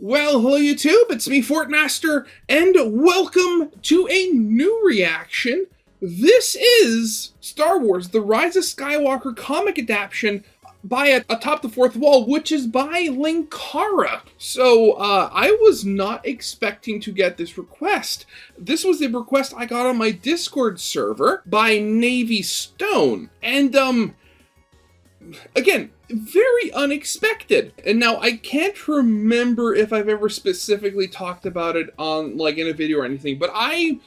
Well, hello YouTube, it's me, Fortmaster, and welcome to a new reaction. This is Star Wars, The Rise of Skywalker comic adaptation by Atop the Fourth Wall, which is by Linkara. So, I was not expecting to get this request. This was a request I got on my Discord server by Navy Stone, and, again, very unexpected. And now I can't remember if I've ever specifically talked about it on in a video or anything, but I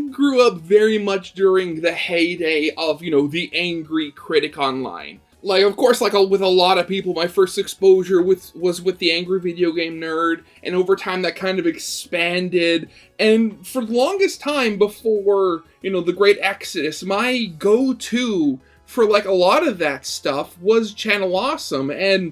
grew up very much during the heyday of, the angry critic online. Of course, with a lot of people, my first exposure was with the angry video game nerd, and over time that kind of expanded. And for the longest time before, the Great Exodus, my go-to for a lot of that stuff was Channel Awesome, and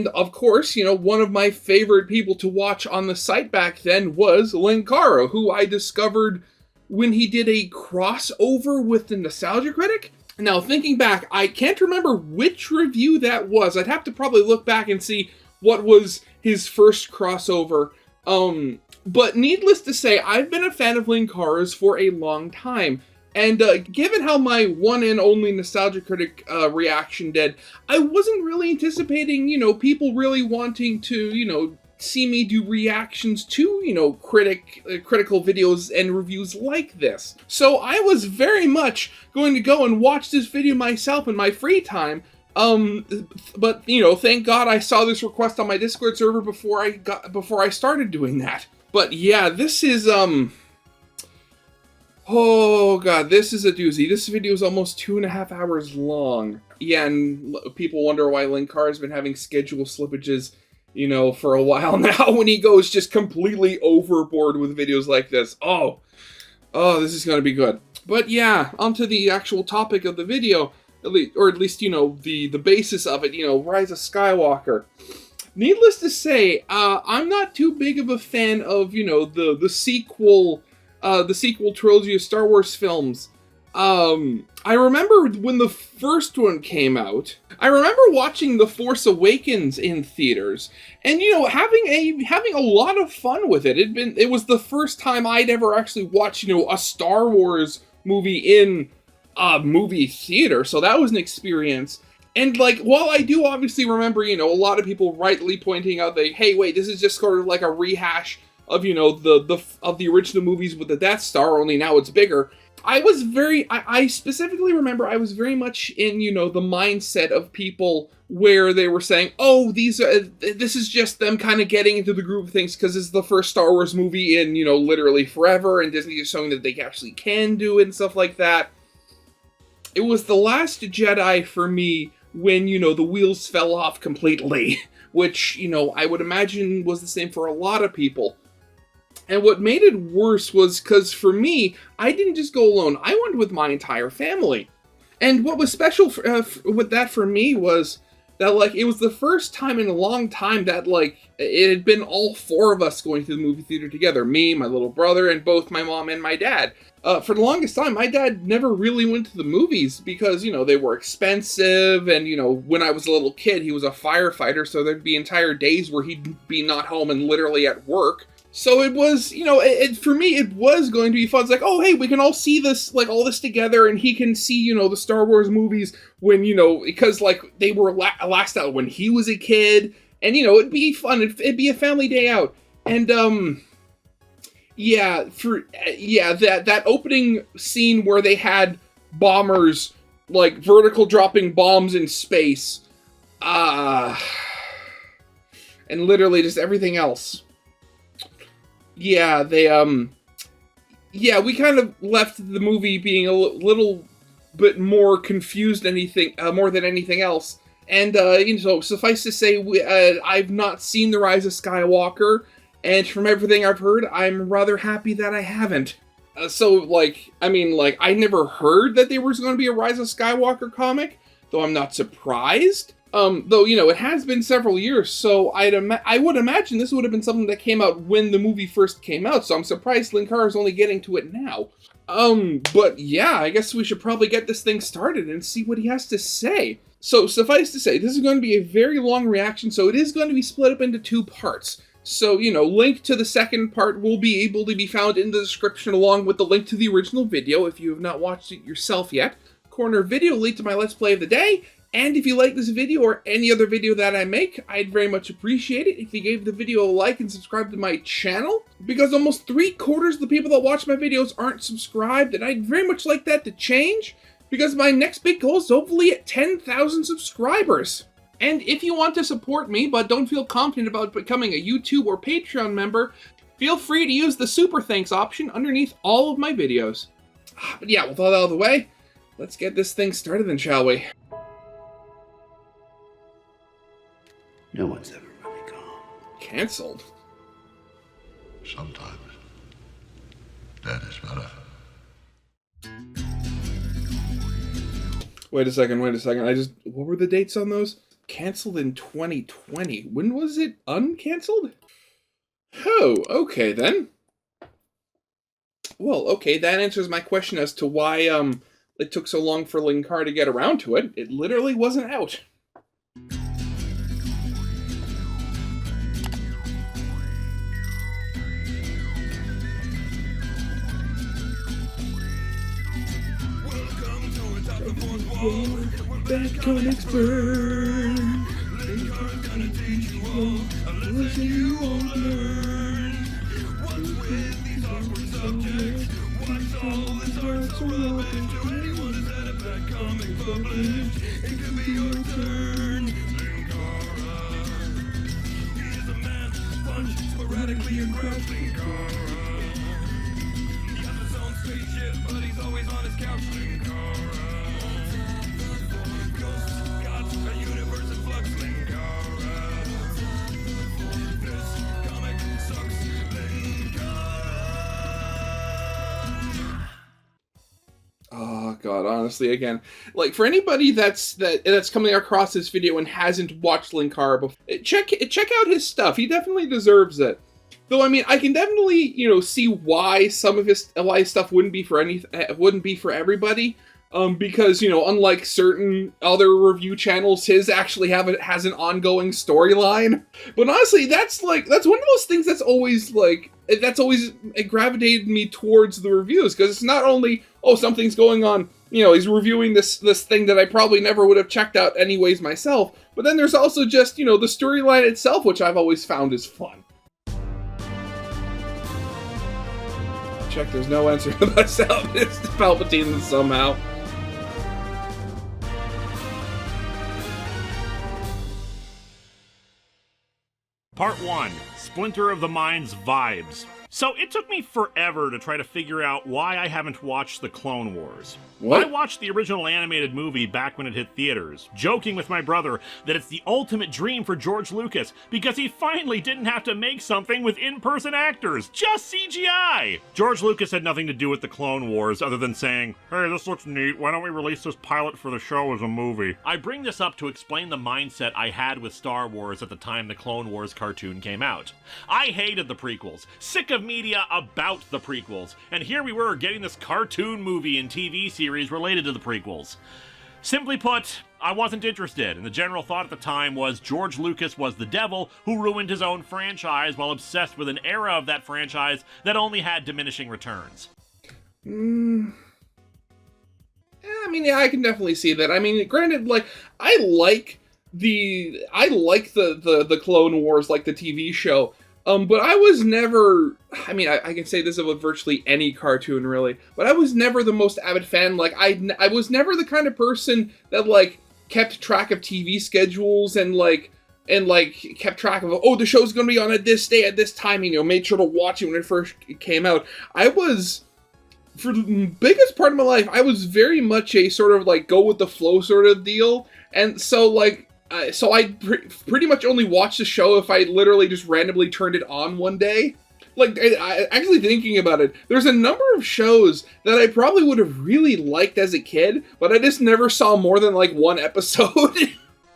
of course, one of my favorite people to watch on the site back then was Linkara, who I discovered when he did a crossover with the Nostalgia Critic. Now, thinking back, I can't remember which review that was. I'd have to probably look back and see what was his first crossover. But needless to say, I've been a fan of Linkara's for a long time. And given how my one and only Nostalgia Critic reaction did, I wasn't really anticipating, people really wanting to, see me do reactions to, critical videos and reviews like this. So I was very much going to go and watch this video myself in my free time. But, thank God I saw this request on my Discord server before I started doing that. But yeah, this is, oh god, this is a doozy. This video is almost 2.5 hours long. Yeah, and people wonder why Linkara has been having schedule slippages, for a while now when he goes just completely overboard with videos like this. Oh, this is gonna be good. But yeah, onto the actual topic of the video, or at least, the basis of it, Rise of Skywalker. Needless to say, I'm not too big of a fan of, the sequel trilogy of Star Wars films. I remember when the first one came out, I remember watching The Force Awakens in theaters, and, having a lot of fun with it. It was the first time I'd ever actually watched, a Star Wars movie in a movie theater, so that was an experience. And, while I do obviously remember, a lot of people rightly pointing out that, hey, wait, this is just sort of like a rehash of, of the original movies with the Death Star, only now it's bigger. I specifically remember I was very much in, the mindset of people where they were saying, oh, this is just them kind of getting into the groove of things because it's the first Star Wars movie in, literally forever, and Disney is showing that they actually can do it and stuff like that. It was The Last Jedi for me when, the wheels fell off completely, which, I would imagine was the same for a lot of people. And what made it worse was because for me, I didn't just go alone. I went with my entire family. And what was special with that for me was that, it was the first time in a long time that, it had been all four of us going to the movie theater together. Me, my little brother, and both my mom and my dad. For the longest time, my dad never really went to the movies because, they were expensive. And, when I was a little kid, he was a firefighter. So there'd be entire days where he'd be not home and literally at work. So it was, for me, it was going to be fun. It's oh, hey, we can all see this, all this together, and he can see, the Star Wars movies when, because, they were last out when he was a kid, and, it'd be fun. It'd be a family day out. And, that opening scene where they had bombers, vertical dropping bombs in space, and literally just everything else. Yeah, we kind of left the movie being a little bit more confused more than anything else. And, so suffice to say, I've not seen The Rise of Skywalker, and from everything I've heard, I'm rather happy that I haven't. I never heard that there was going to be a Rise of Skywalker comic, though I'm not surprised. Though, it has been several years, so I would imagine this would have been something that came out when the movie first came out, so I'm surprised Linkara is only getting to it now. But yeah, I guess we should probably get this thing started and see what he has to say. So, suffice to say, this is going to be a very long reaction, so it is going to be split up into two parts. So, link to the second part will be able to be found in the description along with the link to the original video if you have not watched it yourself yet. Corner video link to my Let's Play of the day. And if you like this video or any other video that I make, I'd very much appreciate it if you gave the video a like and subscribe to my channel, because almost 3/4 of the people that watch my videos aren't subscribed, and I'd very much like that to change, because my next big goal is hopefully at 10,000 subscribers. And if you want to support me but don't feel confident about becoming a YouTube or Patreon member, feel free to use the Super Thanks option underneath all of my videos. But yeah, with all that out of the way, let's get this thing started then, shall we? No one's ever really gone. Cancelled? Sometimes that is better. Wait a second. What were the dates on those? Cancelled in 2020. When was it uncancelled? Oh, okay then. Well, okay, that answers my question as to why it took so long for Linkara to get around to it. It literally wasn't out. Bad comics burn. Linkara's gonna teach you all a lesson you won't learn. What's with these awkward subjects? What's all this art so rubbish? To anyone who's had a bad comic published, it could be your turn. Linkara, he is a man, punch, sporadically aggressive. Linkara, he has his own spaceship, but he's always on his couch. Linkara. A universe in flux, Linkara. This comic sucks, Linkara. Oh god, honestly, again, like for anybody that's coming across this video and hasn't watched Linkara before, check out his stuff. He definitely deserves it. Though I mean, I can definitely see why some of his stuff wouldn't be for everybody. Because, unlike certain other review channels, his actually has an ongoing storyline. But honestly, that's one of those things that's always gravitated me towards the reviews, because it's not only, oh, something's going on, he's reviewing this thing that I probably never would have checked out anyways myself, but then there's also just, the storyline itself, which I've always found is fun. Check, there's no answer to myself. It's Palpatine somehow. Part 1, Splinter of the Mind's Vibes. So it took me forever to try to figure out why I haven't watched The Clone Wars. What? I watched the original animated movie back when it hit theaters, joking with my brother that it's the ultimate dream for George Lucas because he finally didn't have to make something with in-person actors, just CGI! George Lucas had nothing to do with The Clone Wars other than saying, hey, this looks neat, why don't we release this pilot for the show as a movie? I bring this up to explain the mindset I had with Star Wars at the time the Clone Wars cartoon came out. I hated the prequels, sick of media about the prequels, and here we were getting this cartoon movie and TV series related to the prequels. Simply put, I wasn't interested, and the general thought at the time was George Lucas was the devil who ruined his own franchise while obsessed with an era of that franchise that only had diminishing returns. I mean, yeah, I can definitely see that. I mean, granted, I like the Clone Wars, like the TV show. But I was never, I mean, I can say this about virtually any cartoon, really, but I was never the most avid fan. I was never the kind of person that, kept track of TV schedules and kept track of, oh, the show's gonna be on at this day, at this time, made sure to watch it when it first came out. I was, for the biggest part of my life, I was very much a sort of, go with the flow sort of deal, and so, so I pretty much only watched the show if I literally just randomly turned it on one day. Actually thinking about it, there's a number of shows that I probably would have really liked as a kid, but I just never saw more than one episode.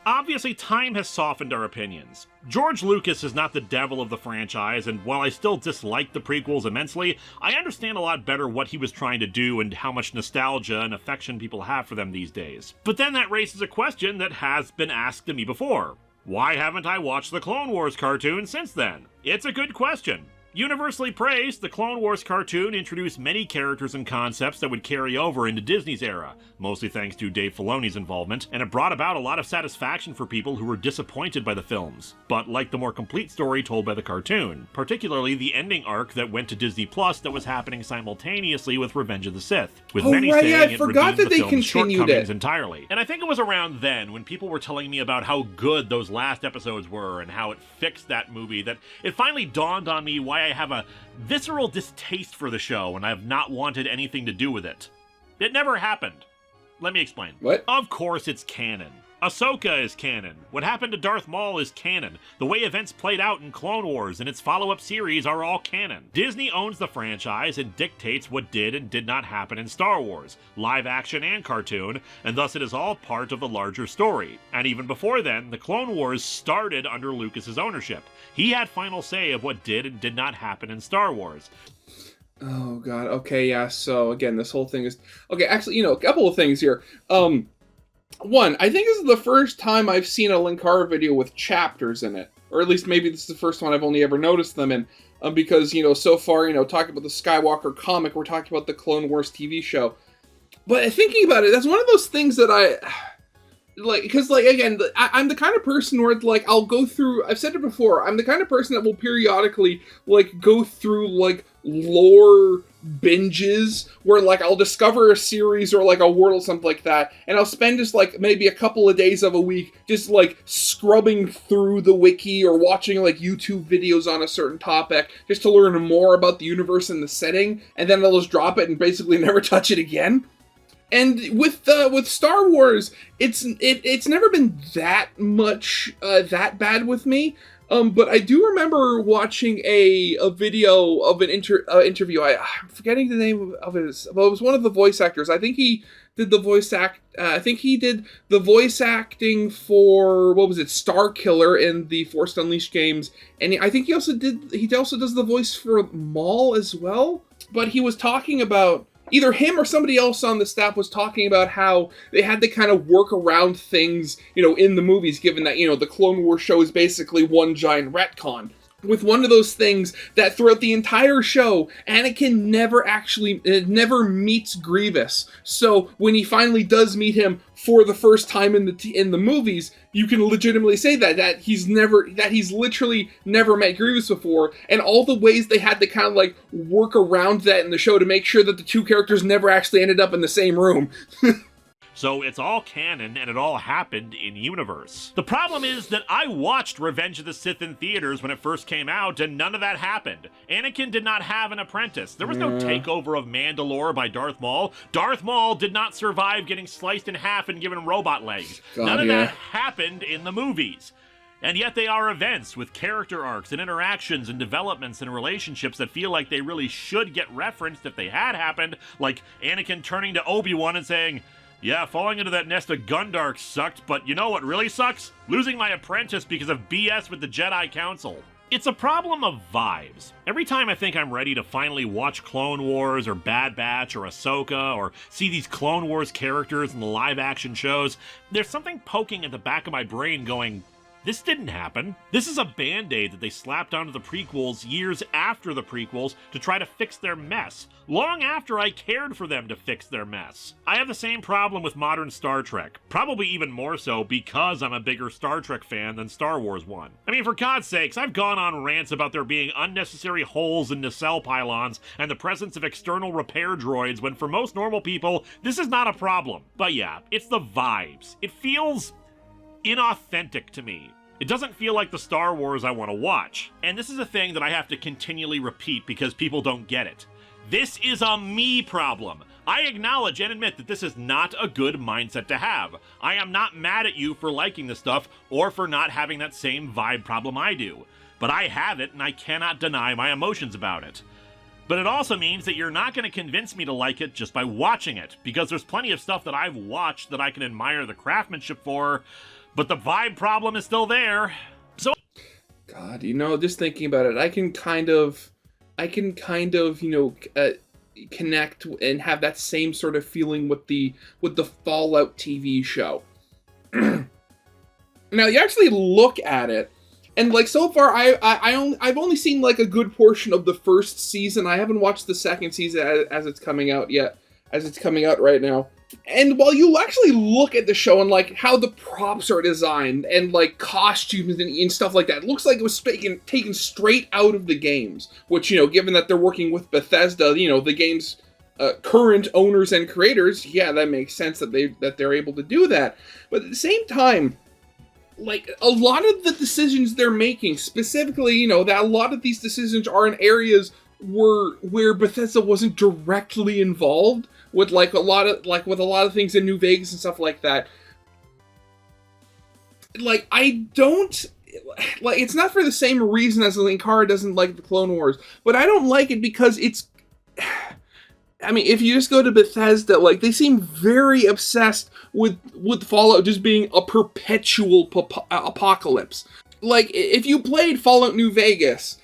Obviously, time has softened our opinions. George Lucas is not the devil of the franchise, and while I still dislike the prequels immensely, I understand a lot better what he was trying to do and how much nostalgia and affection people have for them these days. But then that raises a question that has been asked to me before. Why haven't I watched the Clone Wars cartoon since then? It's a good question. Universally praised, the Clone Wars cartoon introduced many characters and concepts that would carry over into Disney's era, mostly thanks to Dave Filoni's involvement, and it brought about a lot of satisfaction for people who were disappointed by the films, but liked the more complete story told by the cartoon, particularly the ending arc that went to Disney Plus that was happening simultaneously with Revenge of the Sith, with many saying I it forgot redeemed that the they film's continued shortcomings it. entirely. And I think it was around then, when people were telling me about how good those last episodes were and how it fixed that movie, that it finally dawned on me why I have a visceral distaste for the show and I've not wanted anything to do with it. It never happened. Let me explain. What? Of course it's canon. Ahsoka is canon. What happened to Darth Maul is canon. The way events played out in Clone Wars and its follow-up series are all canon. Disney owns the franchise and dictates what did and did not happen in Star Wars, live action and cartoon, and thus it is all part of the larger story. And even before then, the Clone Wars started under Lucas's ownership. He had final say of what did and did not happen in Star Wars. Oh god. Okay, yeah. So again, this whole thing is okay. Actually, a couple of things here. One, I think this is the first time I've seen a Linkara video with chapters in it, or at least maybe this is the first one I've only ever noticed them in. Because so far, talking about the Skywalker comic, we're talking about the Clone Wars TV show. But thinking about it, that's one of those things that again, I'm the kind of person where, I'll go through, I've said it before, I'm the kind of person that will periodically, go through, lore binges, where, I'll discover a series or, a world or something like that, and I'll spend just, maybe a couple of days of a week just, scrubbing through the wiki or watching, YouTube videos on a certain topic just to learn more about the universe and the setting, and then I'll just drop it and basically never touch it again. And with Star Wars, it's never been that much that bad with me. But I do remember watching a video of an interview. I'm forgetting the name of it. Well, it was one of the voice actors. I think he did the voice acting for, what was it, Star Killer in the Force Unleashed games, and I think he also does the voice for Maul as well. But he was talking about, either him or somebody else on the staff was talking about how they had to kind of work around things, in the movies, given that, the Clone Wars show is basically one giant retcon. With one of those things that throughout the entire show, Anakin never meets Grievous. So when he finally does meet him for the first time in the movies, you can legitimately say that he's literally never met Grievous before, and all the ways they had to kind of work around that in the show to make sure that the two characters never actually ended up in the same room. So it's all canon, and it all happened in universe. The problem is that I watched Revenge of the Sith in theaters when it first came out, and none of that happened. Anakin did not have an apprentice. There was no takeover of Mandalore by Darth Maul. Darth Maul did not survive getting sliced in half and given robot legs. None of that happened in the movies. And yet they are events with character arcs and interactions and developments and relationships that feel like they really should get referenced if they had happened, like Anakin turning to Obi-Wan and saying, "Yeah, falling into that nest of Gundark sucked, but you know what really sucks? Losing my apprentice because of BS with the Jedi Council." It's a problem of vibes. Every time I think I'm ready to finally watch Clone Wars or Bad Batch or Ahsoka or see these Clone Wars characters in the live-action shows, there's something poking at the back of my brain going, this didn't happen. This is a band-aid that they slapped onto the prequels years after the prequels to try to fix their mess, long after I cared for them to fix their mess. I have the same problem with modern Star Trek, probably even more so because I'm a bigger Star Trek fan than Star Wars one. I mean, for God's sakes, I've gone on rants about there being unnecessary holes in nacelle pylons and the presence of external repair droids when for most normal people, this is not a problem. But yeah, it's the vibes. It feels inauthentic to me. It doesn't feel like the Star Wars I want to watch. And this is a thing that I have to continually repeat because people don't get it. This is a me problem. I acknowledge and admit that this is not a good mindset to have. I am not mad at you for liking the stuff or for not having that same vibe problem I do. But I have it and I cannot deny my emotions about it. But it also means that you're not going to convince me to like it just by watching it, because there's plenty of stuff that I've watched that I can admire the craftsmanship for, but the vibe problem is still there. So, God, just thinking about it, I can kind of, connect and have that same sort of feeling with the Fallout TV show. Now you actually look at it, and like so far, I've only seen like a good portion of the first season. I haven't watched the second season as it's coming out yet, as it's coming out right now. And while you actually look at the show and like how the props are designed and like costumes and stuff like that, it looks like it was taken straight out of the games. Which, you know, given that they're working with Bethesda, you know, the game's current owners and creators, yeah, that makes sense that they're able to do that. But at the same time, like, a lot of the decisions they're making, specifically, you know, that a lot of these decisions are in areas where Bethesda wasn't directly involved with, like, with a lot of things in New Vegas and stuff like that. Like, I don't, like, it's not for the same reason as Linkara doesn't like the Clone Wars, but I don't like it because it's, I mean, if you just go to Bethesda, like, they seem very obsessed with Fallout just being a perpetual apocalypse. Like, if you played Fallout New Vegas,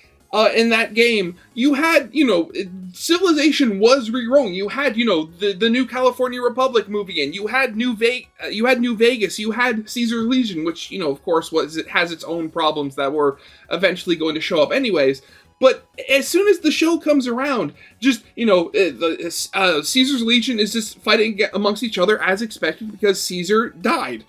in that game, you had, you know, civilization was regrowing. You had, you know, the new California Republic moving in. You had New Vegas. You had Caesar's Legion, which, you know, of course, has its own problems that were eventually going to show up anyways. But as soon as the show comes around, just, you know, Caesar's Legion is just fighting amongst each other as expected because Caesar died.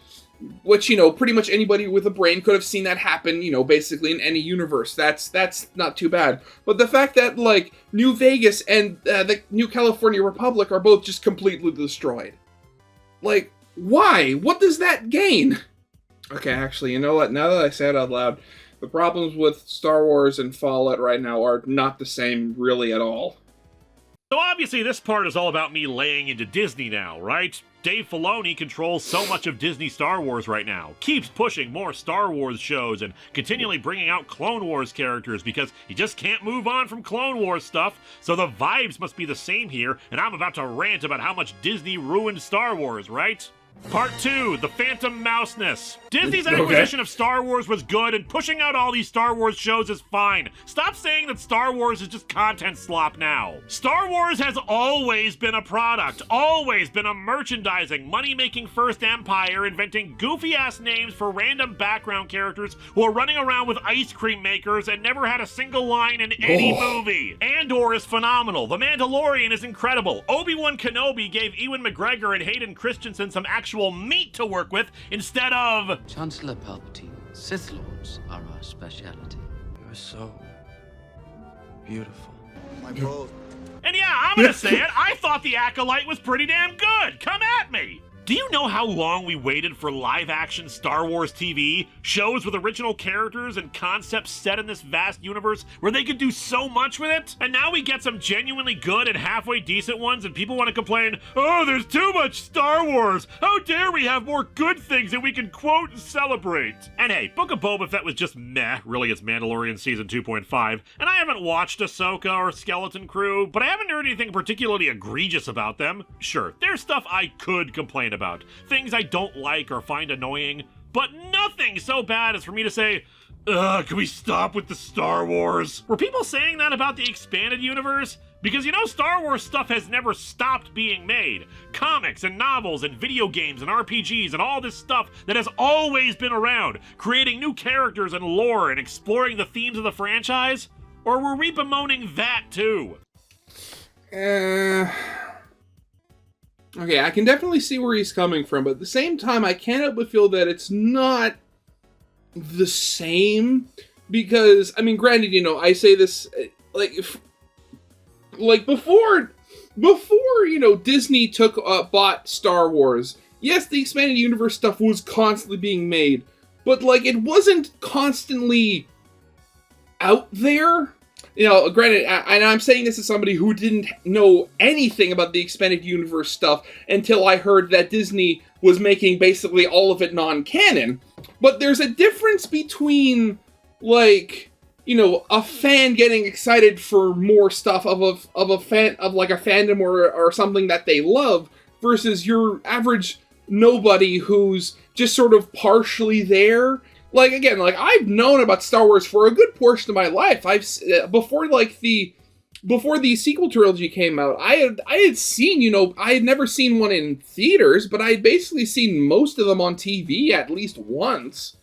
Which, you know, pretty much anybody with a brain could have seen that happen, you know, basically in any universe. That's not too bad. But the fact that, like, New Vegas and the New California Republic are both just completely destroyed. Like, why? What does that gain? Okay, actually, you know what? Now that I say it out loud, the problems with Star Wars and Fallout right now are not the same really at all. So obviously this part is all about me laying into Disney now, right? Dave Filoni controls so much of Disney Star Wars right now, keeps pushing more Star Wars shows and continually bringing out Clone Wars characters because he just can't move on from Clone Wars stuff, so the vibes must be the same here, and I'm about to rant about how much Disney ruined Star Wars, right? Part 2, The Phantom Mouseness. Disney's acquisition of Star Wars was good, and pushing out all these Star Wars shows is fine. Stop saying that Star Wars is just content slop now. Star Wars has always been a product, always been a merchandising, money-making first empire, inventing goofy-ass names for random background characters who are running around with ice cream makers and never had a single line in any movie. Andor is phenomenal. The Mandalorian is incredible. Obi-Wan Kenobi gave Ewan McGregor and Hayden Christensen some actual meat to work with instead of Chancellor Palpatine. Sith Lords are our specialty. You're so beautiful. My boat. And yeah, I'm gonna say it, I thought The Acolyte was pretty damn good! Come at me! Do you know how long we waited for live-action Star Wars TV? Shows with original characters and concepts set in this vast universe where they could do so much with it? And now we get some genuinely good and halfway decent ones and people want to complain, oh, there's too much Star Wars! How dare we have more good things that we can quote and celebrate? And hey, Book of Boba Fett was just meh, really it's Mandalorian Season 2.5, and I haven't watched Ahsoka or Skeleton Crew, but I haven't heard anything particularly egregious about them. Sure, there's stuff I could complain about. Things I don't like or find annoying, but nothing so bad as for me to say, ugh, can we stop with the Star Wars? Were people saying that about the expanded universe? Because you know Star Wars stuff has never stopped being made. Comics and novels and video games and RPGs and all this stuff that has always been around, creating new characters and lore and exploring the themes of the franchise? Or were we bemoaning that too? Okay, I can definitely see where he's coming from, but at the same time, I can't help but feel that it's not the same, because, I mean, granted, you know, I say this, like before, you know, Disney bought Star Wars, yes, the expanded universe stuff was constantly being made, but, like, it wasn't constantly out there. You know, granted, and I'm saying this as somebody who didn't know anything about the expanded universe stuff until I heard that Disney was making basically all of it non-canon. But there's a difference between, like, you know, a fan getting excited for more stuff of a fan of like a fandom or something that they love versus your average nobody who's just sort of partially there. Like, again, like, I've known about Star Wars for a good portion of my life. Before the sequel trilogy came out, I had seen, you know, I had never seen one in theaters, but I had basically seen most of them on TV at least once.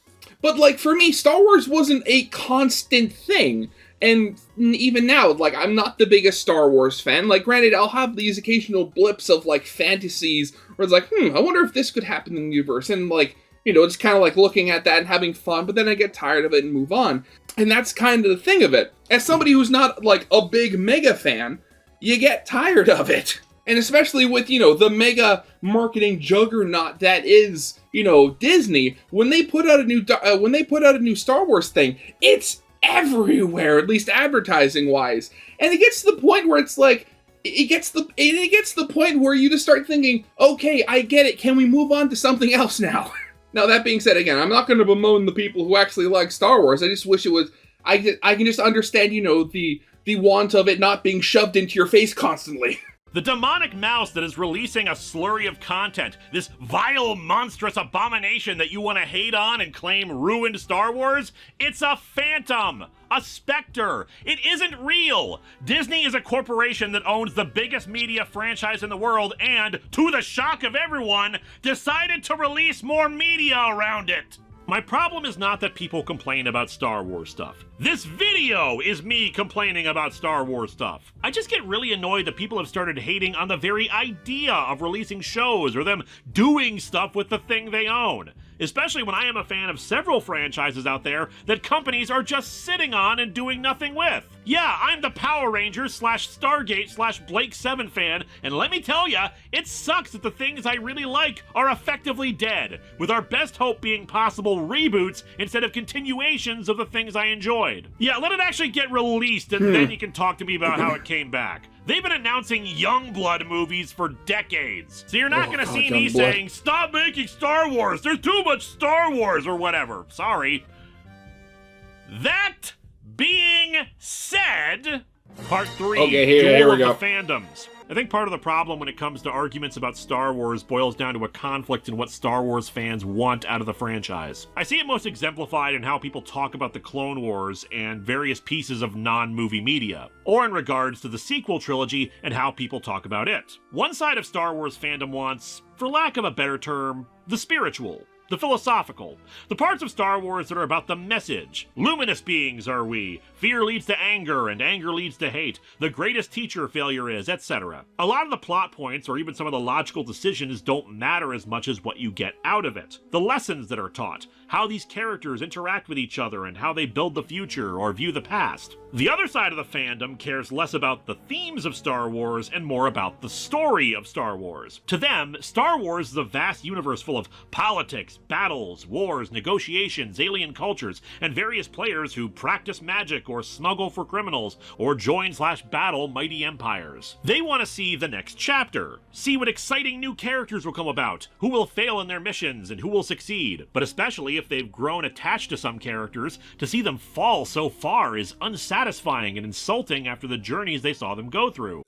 But, like, for me, Star Wars wasn't a constant thing. And even now, like, I'm not the biggest Star Wars fan. Like, granted, I'll have these occasional blips of, like, fantasies where it's like, I wonder if this could happen in the universe. And, like, you know, it's kind of like looking at that and having fun, but then I get tired of it and move on. And that's kind of the thing of it. As somebody who's not, like, a big mega fan, you get tired of it. And especially with, you know, the mega marketing juggernaut that is, you know, Disney, when they put out a new Star Wars thing, it's everywhere, at least advertising wise. And it gets to the point where it's like, it gets to the point where you just start thinking, okay, I get it, can we move on to something else now? Now, that being said, again, I'm not going to bemoan the people who actually like Star Wars. I just wish it was, I can just understand, you know, the want of it not being shoved into your face constantly. The demonic mouse that is releasing a slurry of content, this vile, monstrous abomination that you want to hate on and claim ruined Star Wars, it's a phantom, a specter. It isn't real. Disney is a corporation that owns the biggest media franchise in the world and, to the shock of everyone, decided to release more media around it. My problem is not that people complain about Star Wars stuff. This video is me complaining about Star Wars stuff. I just get really annoyed that people have started hating on the very idea of releasing shows or them doing stuff with the thing they own. Especially when I am a fan of several franchises out there that companies are just sitting on and doing nothing with. Yeah, I'm the Power Rangers / Stargate / Blake 7 fan, and let me tell ya, it sucks that the things I really like are effectively dead, with our best hope being possible reboots instead of continuations of the things I enjoyed. Yeah, let it actually get released and then you can talk to me about how it came back. They've been announcing Youngblood movies for decades. So you're not gonna see me saying, stop making Star Wars, there's too much Star Wars, or whatever. Sorry. That being said, part 3, here we go. of the fandoms. I think part of the problem when it comes to arguments about Star Wars boils down to a conflict in what Star Wars fans want out of the franchise. I see it most exemplified in how people talk about the Clone Wars and various pieces of non-movie media, or in regards to the sequel trilogy and how people talk about it. One side of Star Wars fandom wants, for lack of a better term, the spiritual, the philosophical, the parts of Star Wars that are about the message. Luminous beings are we. Fear leads to anger, and anger leads to hate. The greatest teacher failure is, etc. A lot of the plot points, or even some of the logical decisions, don't matter as much as what you get out of it. The lessons that are taught, how these characters interact with each other, and how they build the future or view the past. The other side of the fandom cares less about the themes of Star Wars and more about the story of Star Wars. To them, Star Wars is a vast universe full of politics, battles, wars, negotiations, alien cultures, and various players who practice magic or smuggle for criminals or join/battle mighty empires. They want to see the next chapter, see what exciting new characters will come about, who will fail in their missions and who will succeed. But especially if they've grown attached to some characters, to see them fall so far is unsatisfying and insulting after the journeys they saw them go through.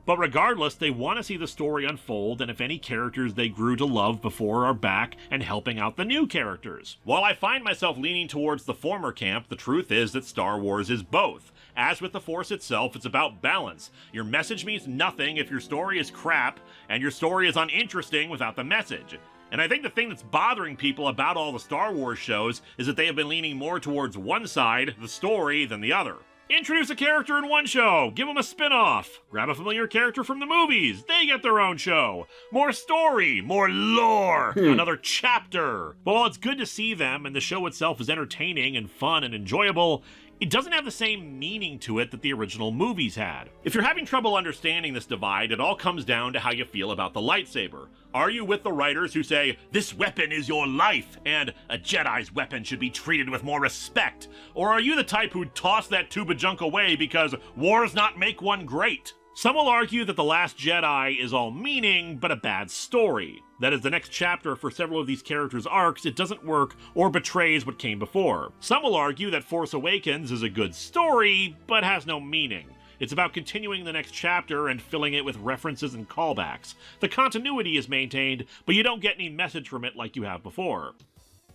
But regardless, they want to see the story unfold, and if any characters they grew to love before are back and helping out the new characters. While I find myself leaning towards the former camp, the truth is that Star Wars is both. As with the Force itself, it's about balance. Your message means nothing if your story is crap, and your story is uninteresting without the message. And I think the thing that's bothering people about all the Star Wars shows is that they have been leaning more towards one side, the story, than the other. Introduce a character in one show, give them a spin-off. Grab a familiar character from the movies, they get their own show. More story, more lore, another chapter. But while it's good to see them and the show itself is entertaining and fun and enjoyable, it doesn't have the same meaning to it that the original movies had. If you're having trouble understanding this divide, it all comes down to how you feel about the lightsaber. Are you with the writers who say, this weapon is your life, and a Jedi's weapon should be treated with more respect? Or are you the type who'd toss that tube of junk away because wars not make one great? Some will argue that The Last Jedi is all meaning, but a bad story. That is the next chapter for several of these characters' arcs, it doesn't work or betrays what came before. Some will argue that Force Awakens is a good story, but has no meaning. It's about continuing the next chapter and filling it with references and callbacks. The continuity is maintained, but you don't get any message from it like you have before.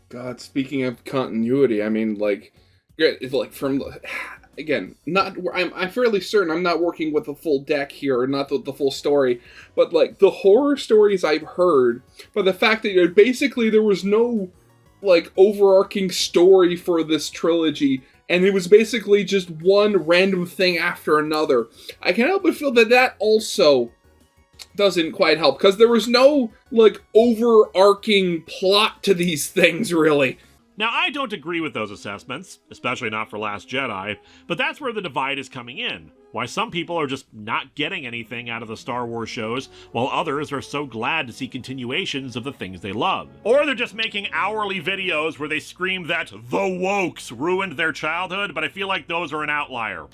God, speaking of continuity, I mean, from... Again, I'm fairly certain I'm not working with the full deck here, or not the full story, but, like, the horror stories I've heard, but the fact that basically there was no like, overarching story for this trilogy, and it was basically just one random thing after another. I can't help but feel that that also doesn't quite help, because there was no, like, overarching plot to these things, really. Now, I don't agree with those assessments, especially not for Last Jedi, but that's where the divide is coming in. Why some people are just not getting anything out of the Star Wars shows, while others are so glad to see continuations of the things they love. Or they're just making hourly videos where they scream that the wokes ruined their childhood, but I feel like those are an outlier.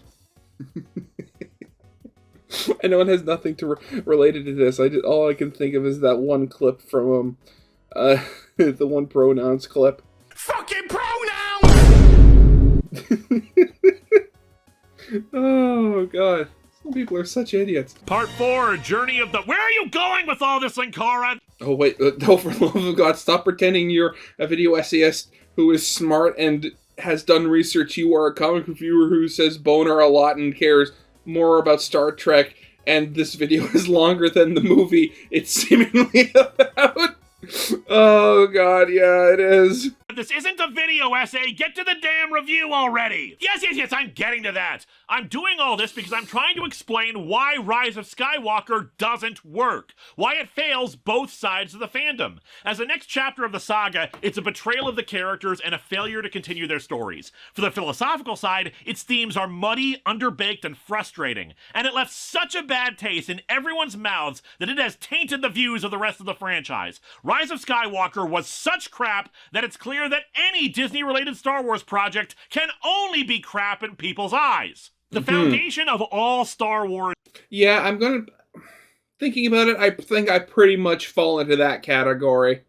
I know it has nothing to related to this. All I can think of is that one clip from the one pronouns clip. Fucking pronouns! Oh god, some people are such idiots. Part 4, Journey of the... Where are you going with all this, Linkara? Oh wait, no, for the love of God, stop pretending you're a video essayist who is smart and has done research. You are a comic reviewer who says boner a lot and cares more about Star Trek, and this video is longer than the movie it's seemingly about. Oh god, yeah, it is. This isn't a video essay. Get to the damn review already. Yes, I'm getting to that. I'm doing all this because I'm trying to explain why Rise of Skywalker doesn't work. Why it fails both sides of the fandom. As the next chapter of the saga, it's a betrayal of the characters and a failure to continue their stories. For the philosophical side, its themes are muddy, underbaked, and frustrating. And it left such a bad taste in everyone's mouths that it has tainted the views of the rest of the franchise. Rise of Skywalker was such crap that it's clear that any Disney-related Star Wars project can only be crap in people's eyes. The foundation of all Star Wars... Yeah, thinking about it, I think I pretty much fall into that category.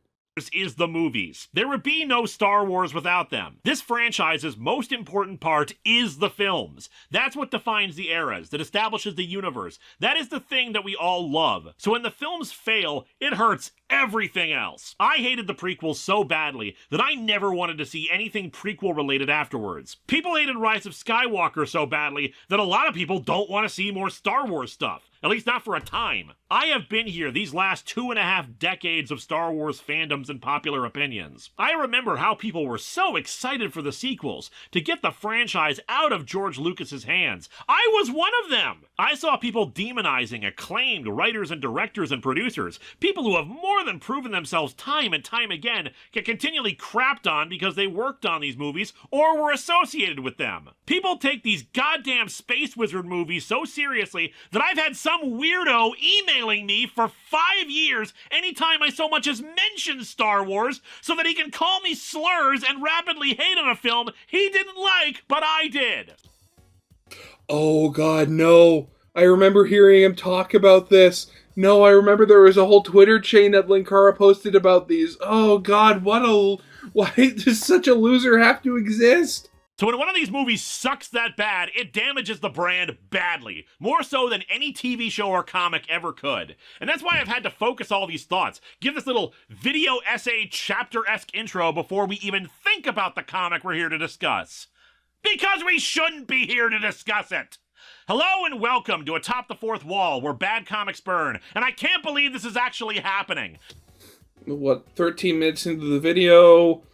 Is the movies. There would be no Star Wars without them. This franchise's most important part is the films. That's what defines the eras, that establishes the universe. That is the thing that we all love. So when the films fail, it hurts everything else. I hated the prequels so badly that I never wanted to see anything prequel related afterwards. People hated Rise of Skywalker so badly that a lot of people don't want to see more Star Wars stuff. At least not for a time. I have been here these last 2.5 decades of Star Wars fandoms and popular opinions. I remember how people were so excited for the sequels to get the franchise out of George Lucas's hands. I was one of them! I saw people demonizing acclaimed writers and directors and producers, people who have more than proven themselves time and time again, get continually crapped on because they worked on these movies or were associated with them. People take these goddamn Space Wizard movies so seriously that I've had some weirdo emailing me for 5 years anytime I so much as mention Star Wars so that he can call me slurs and rapidly hate on a film he didn't like, but I did. Oh god, no. I remember hearing him talk about this. No, I remember there was a whole Twitter chain that Linkara posted about these. Oh god, why does such a loser have to exist? So when one of these movies sucks that bad, it damages the brand badly. More so than any TV show or comic ever could. And that's why I've had to focus all these thoughts. Give this little video essay chapter-esque intro before we even think about the comic we're here to discuss. Because we shouldn't be here to discuss it! Hello and welcome to Atop the Fourth Wall, where bad comics burn. And I can't believe this is actually happening. What, 13 minutes into the video?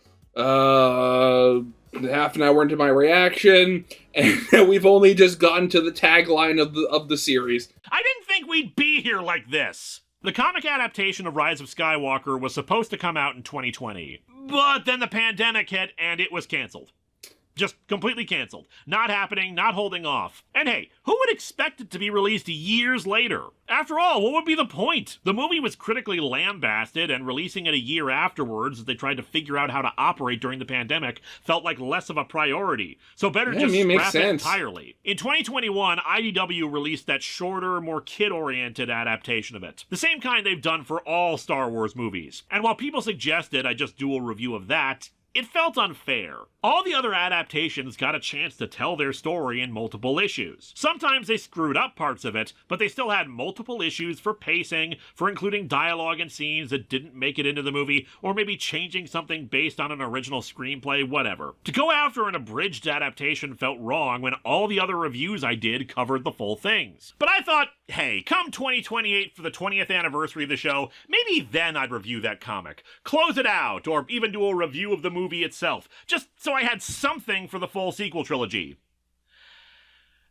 Half an hour into my reaction, and we've only just gotten to the tagline of the series. I didn't think we'd be here like this. The comic adaptation of Rise of Skywalker was supposed to come out in 2020, but then the pandemic hit and it was canceled. Just completely canceled. Not happening, not holding off. And hey, who would expect it to be released years later? After all, what would be the point? The movie was critically lambasted, and releasing it a year afterwards as they tried to figure out how to operate during the pandemic felt like less of a priority. So better just scrap it entirely. In 2021, IDW released that shorter, more kid-oriented adaptation of it. The same kind they've done for all Star Wars movies. And while people suggested I just do a review of that, It felt unfair. All the other adaptations got a chance to tell their story in multiple issues. Sometimes they screwed up parts of it, but they still had multiple issues for pacing, for including dialogue and scenes that didn't make it into the movie, or maybe changing something based on an original screenplay, whatever. To go after an abridged adaptation felt wrong when all the other reviews I did covered the full things. But I thought, hey, come 2028 for the 20th anniversary of the show, maybe then I'd review that comic, close it out, or even do a review of the movie itself, just so I had something for the full sequel trilogy.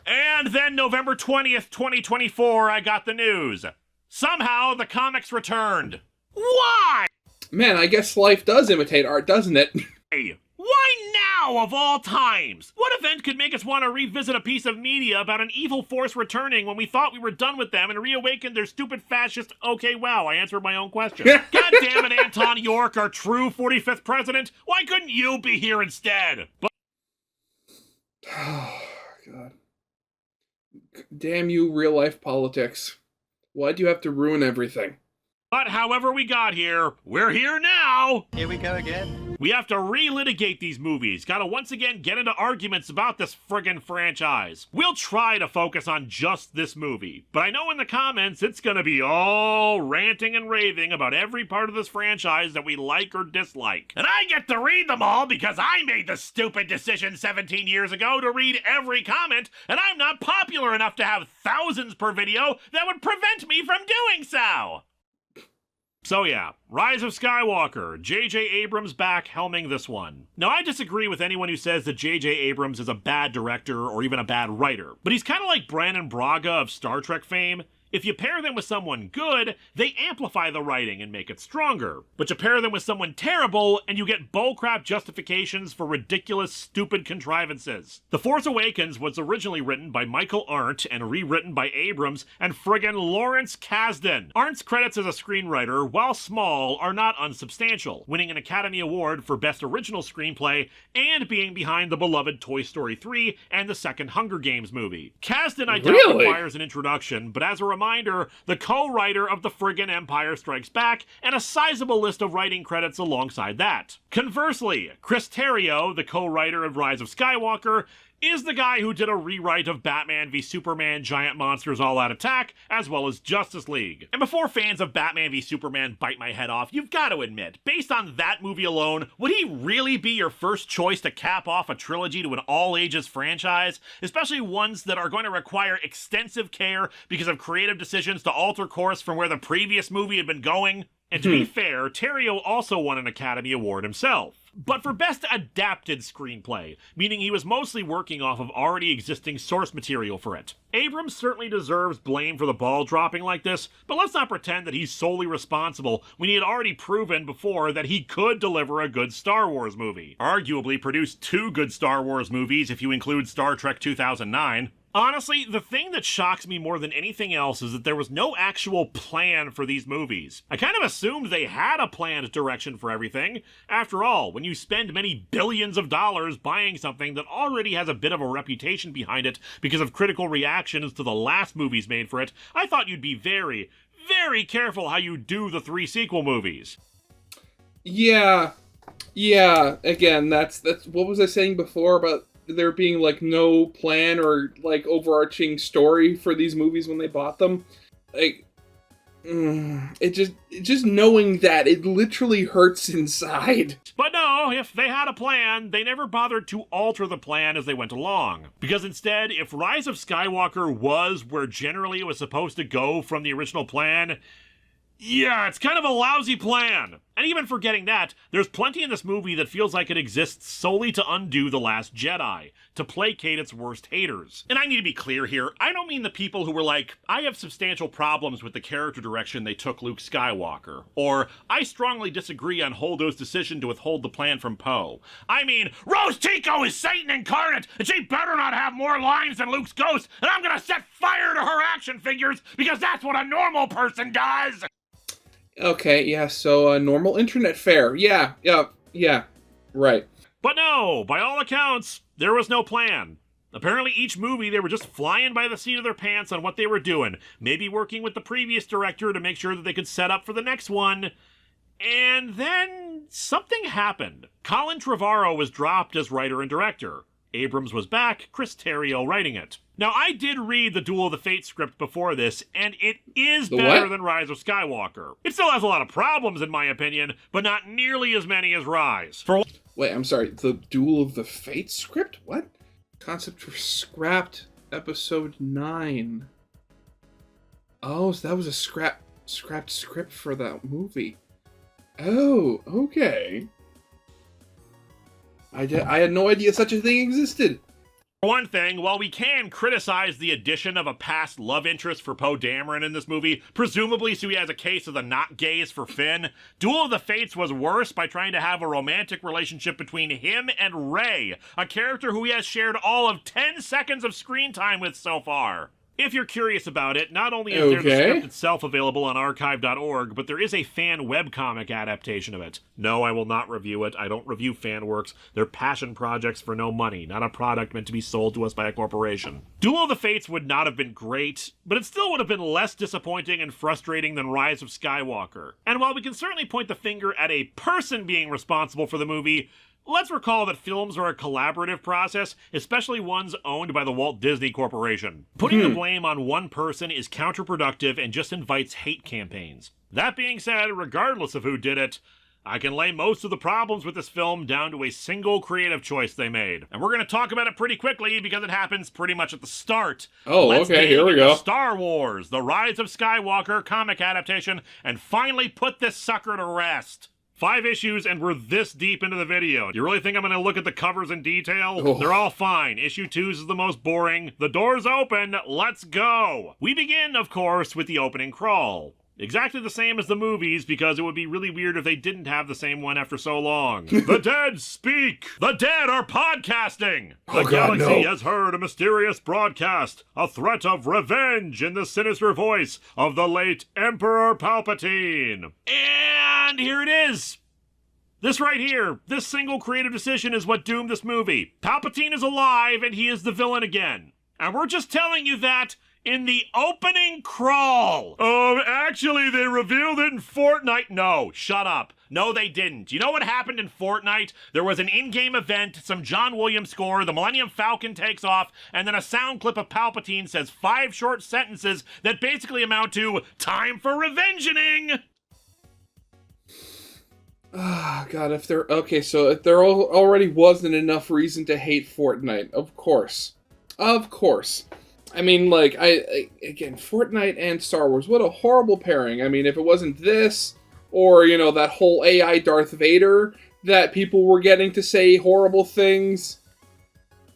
And then November 20th, 2024, I got the news. Somehow the comics returned. Why? Man, I guess life does imitate art, doesn't it? Why now, of all times? What event could make us want to revisit a piece of media about an evil force returning when we thought we were done with them and reawakened their stupid fascist... Okay, wow, I answered my own question. God damn it, Anton York, our true 45th president. Why couldn't you be here instead? But Oh, God. Damn you, real-life politics. Why'd you have to ruin everything? however we got here, we're here now! Here we go again. We have to relitigate these movies. Gotta once again get into arguments about this friggin' franchise. We'll try to focus on just this movie, but I know in the comments it's gonna be all ranting and raving about every part of this franchise that we like or dislike. And I get to read them all because I made the stupid decision 17 years ago to read every comment, and I'm not popular enough to have thousands per video that would prevent me from doing so. So yeah, Rise of Skywalker, J.J. Abrams back helming this one. Now I disagree with anyone who says that J.J. Abrams is a bad director or even a bad writer, but he's kind of like Brannon Braga of Star Trek fame. If you pair them with someone good, they amplify the writing and make it stronger. But you pair them with someone terrible, and you get bullcrap justifications for ridiculous, stupid contrivances. The Force Awakens was originally written by Michael Arndt and rewritten by Abrams and friggin' Lawrence Kasdan. Arndt's credits as a screenwriter, while small, are not unsubstantial, winning an Academy Award for Best Original Screenplay and being behind the beloved Toy Story 3 and the second Hunger Games movie. Kasdan I doubt requires an introduction, but as a reminder, the co-writer of the friggin' Empire Strikes Back, and a sizable list of writing credits alongside that. Conversely, Chris Terrio, the co-writer of Rise of Skywalker, is the guy who did a rewrite of Batman v Superman Giant Monsters All Out Attack, as well as Justice League. And before fans of Batman v Superman bite my head off, you've got to admit, based on that movie alone, would he really be your first choice to cap off a trilogy to an all-ages franchise? Especially ones that are going to require extensive care because of creative decisions to alter course from where the previous movie had been going? And to be fair, Terrio also won an Academy Award himself. But for Best Adapted Screenplay, meaning he was mostly working off of already existing source material for it. Abrams certainly deserves blame for the ball dropping like this, but let's not pretend that he's solely responsible when he had already proven before that he could deliver a good Star Wars movie. Arguably produced 2 good Star Wars movies if you include Star Trek 2009. Honestly, the thing that shocks me more than anything else is that there was no actual plan for these movies. I kind of assumed they had a planned direction for everything. After all, when you spend many billions of dollars buying something that already has a bit of a reputation behind it because of critical reactions to the last movies made for it, I thought you'd be very, very careful how you do the 3 sequel movies. Yeah, again, that's what was I saying before about there being like no plan or like overarching story for these movies when they bought them? Like, it just knowing that, it literally hurts inside. But no, if they had a plan, they never bothered to alter the plan as they went along. Because instead, if Rise of Skywalker was where generally it was supposed to go from the original plan, yeah, it's kind of a lousy plan. And even forgetting that, there's plenty in this movie that feels like it exists solely to undo The Last Jedi, to placate its worst haters. And I need to be clear here, I don't mean the people who were like, I have substantial problems with the character direction they took Luke Skywalker, or I strongly disagree on Holdo's decision to withhold the plan from Poe. I mean, Rose Tico is Satan incarnate, and she better not have more lines than Luke's ghost, and I'm gonna set fire to her action figures, because that's what a normal person does! Okay, yeah, so normal internet fare. Yeah, right. But no, by all accounts, there was no plan. Apparently each movie they were just flying by the seat of their pants on what they were doing, maybe working with the previous director to make sure that they could set up for the next one, and then something happened. Colin Trevorrow was dropped as writer and director. Abrams was back, Chris Terrio writing it. Now, I did read the Duel of the Fates script before this, and it is better than Rise of Skywalker. It still has a lot of problems, in my opinion, but not nearly as many as Rise. Wait, I'm sorry, the Duel of the Fates script? What? Concept for scrapped episode 9. Oh, so that was a scrapped script for that movie. Oh, okay. I had no idea such a thing existed. For one thing, while we can criticize the addition of a past love interest for Poe Dameron in this movie, presumably so he has a case of the not gays for Finn, Duel of the Fates was worse by trying to have a romantic relationship between him and Rey, a character who he has shared all of 10 seconds of screen time with so far. If you're curious about it, not only is there the script itself available on archive.org, but there is a fan webcomic adaptation of it. No, I will not review it. I don't review fan works. They're passion projects for no money, not a product meant to be sold to us by a corporation. Duel of the Fates would not have been great, but it still would have been less disappointing and frustrating than Rise of Skywalker. And while we can certainly point the finger at a person being responsible for the movie, let's recall that films are a collaborative process, especially ones owned by the Walt Disney Corporation. Putting the blame on one person is counterproductive and just invites hate campaigns. That being said, regardless of who did it, I can lay most of the problems with this film down to a single creative choice they made. And we're going to talk about it pretty quickly because it happens pretty much at the start. Oh, okay, here we go. Star Wars, The Rise of Skywalker comic adaptation, and finally put this sucker to rest. 5 issues and we're this deep into the video. Do you really think I'm going to look at the covers in detail? Oh. They're all fine. Issue 2 is the most boring. The door's open. Let's go. We begin, of course, with the opening crawl. Exactly the same as the movies, because it would be really weird if they didn't have the same one after so long. The dead speak! The dead are podcasting! The galaxy has heard a mysterious broadcast, a threat of revenge in the sinister voice of the late Emperor Palpatine. And here it is! This right here, this single creative decision is what doomed this movie. Palpatine is alive and he is the villain again. And we're just telling you that in the opening crawl. Actually, they revealed it in Fortnite. No, shut up. No, they didn't. You know what happened in Fortnite? There was an in-game event, some John Williams score, the Millennium Falcon takes off, and then a sound clip of Palpatine says 5 short sentences that basically amount to, "Time for revengeing!" Ah, God, if there... Okay, so if there already wasn't enough reason to hate Fortnite, of course. Of course. I mean, like, again, Fortnite and Star Wars, what a horrible pairing. I mean, if it wasn't this, or, you know, that whole AI Darth Vader that people were getting to say horrible things.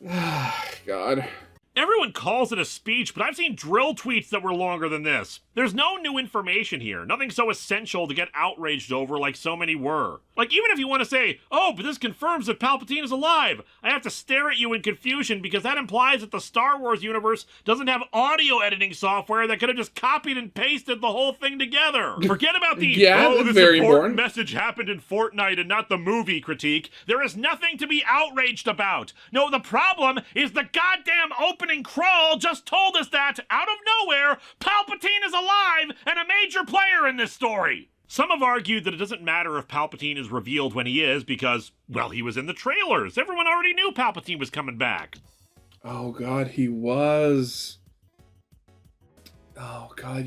Ah, God. Everyone calls it a speech, but I've seen drill tweets that were longer than this. There's no new information here, nothing so essential to get outraged over like so many were. Like, even if you want to say, oh, but this confirms that Palpatine is alive, I have to stare at you in confusion because that implies that the Star Wars universe doesn't have audio editing software that could have just copied and pasted the whole thing together. Forget about the, this very important message happened in Fortnite and not the movie critique. There is nothing to be outraged about. No, the problem is the goddamn opening crawl just told us that, out of nowhere, Palpatine is alive and a major player in this story. Some have argued that it doesn't matter if Palpatine is revealed when he is because, well, he was in the trailers. Everyone already knew Palpatine was coming back. Oh, God, he was. Oh, God,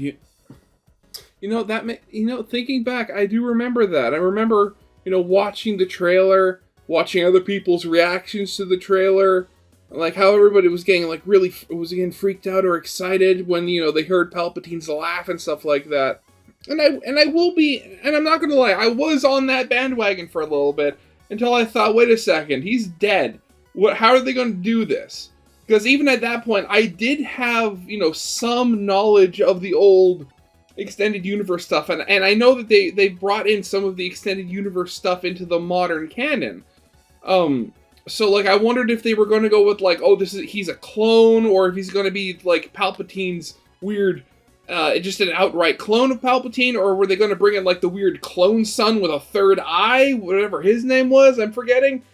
thinking back, I do remember that. I remember, watching the trailer, watching other people's reactions to the trailer, like how everybody was getting getting freaked out or excited when, they heard Palpatine's laugh and stuff like that. And I will be, and I'm not going to lie, I was on that bandwagon for a little bit until I thought, wait a second, he's dead. How are they going to do this? Because even at that point, I did have, some knowledge of the old extended universe stuff, and I know that they brought in some of the extended universe stuff into the modern canon. So, I wondered if they were going to go with, he's a clone, or if he's going to be, Palpatine's weird, just an outright clone of Palpatine, or were they going to bring in, the weird clone son with a third eye, whatever his name was, I'm forgetting.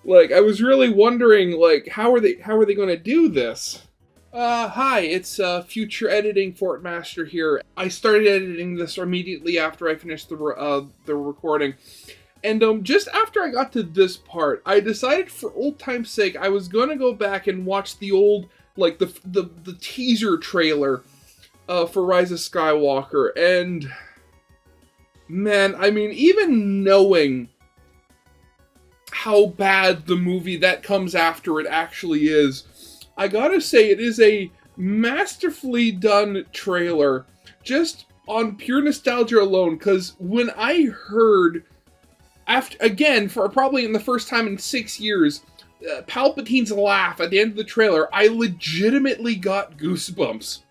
I was really wondering, how are they going to do this? Hi, it's, Future Editing Fortmaster here. I started editing this immediately after I finished the recording. And just after I got to this part, I decided for old time's sake I was gonna go back and watch the old, like the teaser trailer for Rise of Skywalker, and man, I mean, even knowing how bad the movie that comes after it actually is, I gotta say it is a masterfully done trailer, just on pure nostalgia alone, because when I heard, after, again, for probably in the first time in 6 years, Palpatine's laugh at the end of the trailer, I legitimately got goosebumps.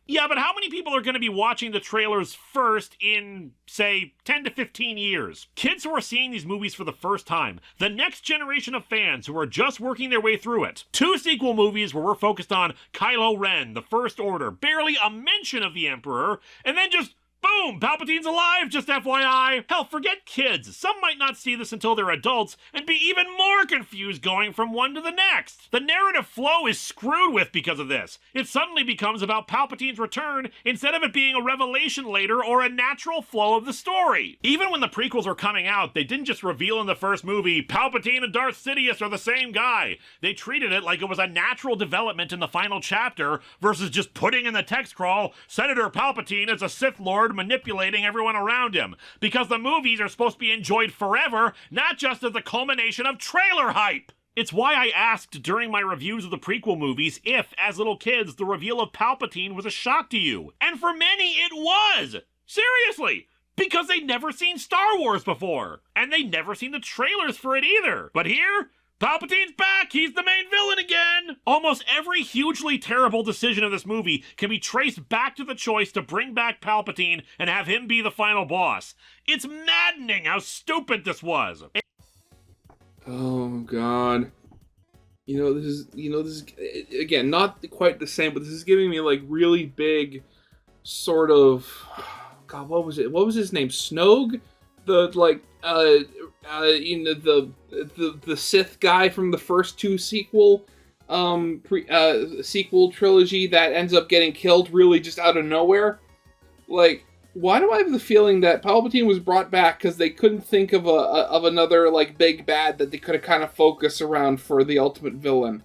Yeah, but how many people are going to be watching the trailers first in, say, 10 to 15 years? Kids who are seeing these movies for the first time. The next generation of fans who are just working their way through it. 2 sequel movies where we're focused on Kylo Ren, the First Order, barely a mention of the Emperor, and then just boom! Palpatine's alive, just FYI! Hell, forget kids. Some might not see this until they're adults and be even more confused going from one to the next. The narrative flow is screwed with because of this. It suddenly becomes about Palpatine's return instead of it being a revelation later or a natural flow of the story. Even when the prequels were coming out, they didn't just reveal in the first movie, Palpatine and Darth Sidious are the same guy. They treated it like it was a natural development in the final chapter versus just putting in the text crawl, Senator Palpatine is a Sith Lord manipulating everyone around him, because the movies are supposed to be enjoyed forever, not just as the culmination of trailer hype. It's why I asked during my reviews of the prequel movies if, as little kids, the reveal of Palpatine was a shock to you. And for many, it was! Seriously! Because they'd never seen Star Wars before. And they'd never seen the trailers for it either. But here, Palpatine's back! He's the main villain again! Almost every hugely terrible decision of this movie can be traced back to the choice to bring back Palpatine and have him be the final boss. It's maddening how stupid this was. Oh god. This is again not quite the same, but this is giving me like really big sort of, god, what was it? What was his name? Snoke? The like the Sith guy from the first 2 sequel sequel trilogy that ends up getting killed really just out of nowhere. Like, why do I have the feeling that Palpatine was brought back because they couldn't think of another like big bad that they could have kind of focused around for the ultimate villain?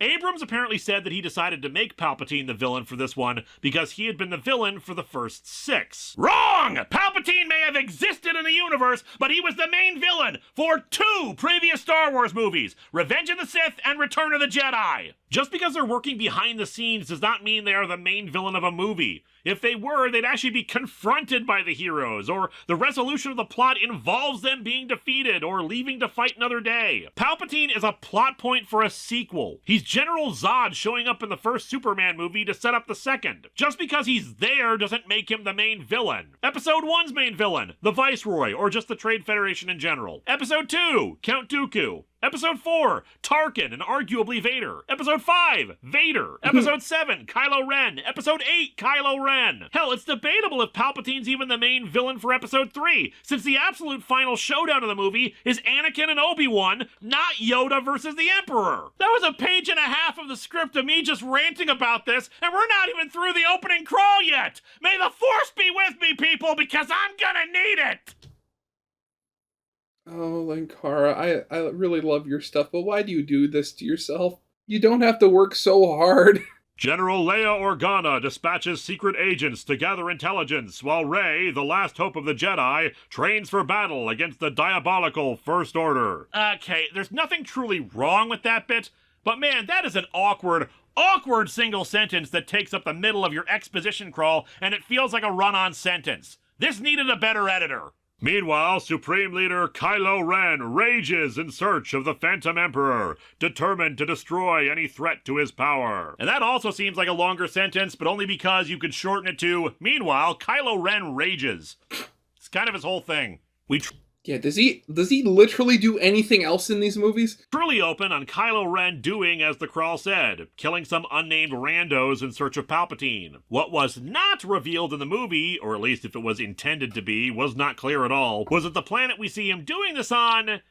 Abrams apparently said that he decided to make Palpatine the villain for this one because he had been the villain for the first 6. Wrong! Palpatine may have existed in the universe, but he was the main villain for 2 previous Star Wars movies, Revenge of the Sith and Return of the Jedi. Just because they're working behind the scenes does not mean they are the main villain of a movie. If they were, they'd actually be confronted by the heroes, or the resolution of the plot involves them being defeated or leaving to fight another day. Palpatine is a plot point for a sequel. He's General Zod showing up in the first Superman movie to set up the second. Just because he's there doesn't make him the main villain. Episode 1's main villain, the Viceroy, or just the Trade Federation in general. Episode 2, Count Dooku. Episode 4, Tarkin and arguably Vader. Episode 5, Vader. Episode 7, Kylo Ren. Episode 8, Kylo Ren. Hell, it's debatable if Palpatine's even the main villain for Episode 3, since the absolute final showdown of the movie is Anakin and Obi-Wan, not Yoda versus the Emperor. That was a page and a half of the script of me just ranting about this, and we're not even through the opening crawl yet. May the Force be with me, people, because I'm gonna need it. Oh, Linkara, I really love your stuff, but why do you do this to yourself? You don't have to work so hard. General Leia Organa dispatches secret agents to gather intelligence, while Rey, the last hope of the Jedi, trains for battle against the diabolical First Order. Okay, there's nothing truly wrong with that bit, but man, that is an awkward single sentence that takes up the middle of your exposition crawl, and it feels like a run-on sentence. This needed a better editor. Meanwhile, Supreme Leader Kylo Ren rages in search of the Phantom Emperor, determined to destroy any threat to his power. And that also seems like a longer sentence, but only because you could shorten it to, meanwhile, Kylo Ren rages. It's kind of his whole thing. Yeah, does he literally do anything else in these movies? Truly open on Kylo Ren doing as the crawl said, killing some unnamed randos in search of Palpatine. What was not revealed in the movie, or at least if it was intended to be, was not clear at all, was that the planet we see him doing this on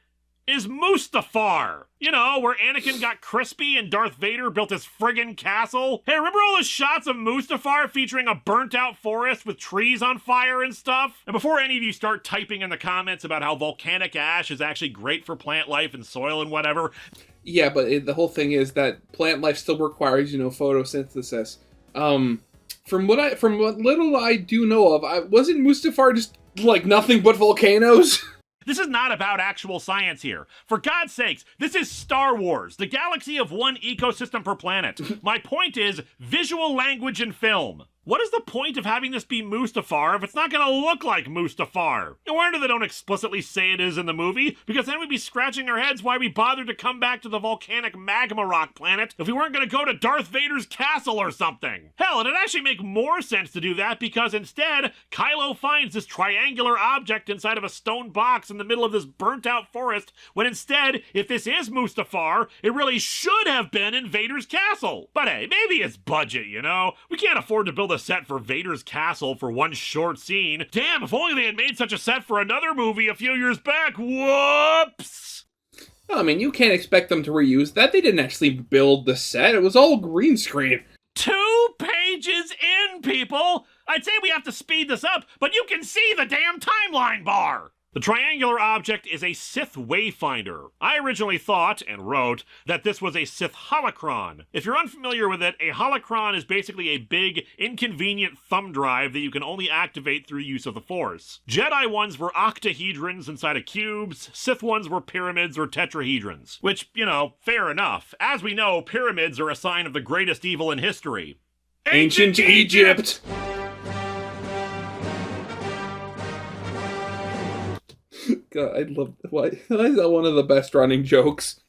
is Mustafar. You know, where Anakin got crispy and Darth Vader built his friggin' castle. Hey, remember all those shots of Mustafar featuring a burnt-out forest with trees on fire and stuff? And before any of you start typing in the comments about how volcanic ash is actually great for plant life and soil and whatever... Yeah, but the whole thing is that plant life still requires, photosynthesis. From what little I do know of, wasn't Mustafar just, nothing but volcanoes? This is not about actual science here. For God's sakes, this is Star Wars, the galaxy of one ecosystem per planet. My point is visual language in film. What is the point of having this be Mustafar if it's not going to look like Mustafar? No wonder they don't explicitly say it is in the movie, because then we'd be scratching our heads why we bothered to come back to the volcanic magma rock planet if we weren't going to go to Darth Vader's castle or something. Hell, it'd actually make more sense to do that because instead, Kylo finds this triangular object inside of a stone box in the middle of this burnt-out forest, when instead, if this is Mustafar, it really should have been in Vader's castle. But hey, maybe it's budget, We can't afford to build a set for Vader's castle for one short scene. Damn, if only they had made such a set for another movie a few years back. Whoops! I mean, you can't expect them to reuse that. They didn't actually build the set. It was all green screen. 2 pages in, people! I'd say we have to speed this up, but you can see the damn timeline bar! The triangular object is a Sith wayfinder. I originally thought, and wrote, that this was a Sith holocron. If you're unfamiliar with it, a holocron is basically a big, inconvenient thumb drive that you can only activate through use of the Force. Jedi ones were octahedrons inside of cubes, Sith ones were pyramids or tetrahedrons. Which, fair enough. As we know, pyramids are a sign of the greatest evil in history. Ancient Egypt! God, I love why is that one of the best running jokes?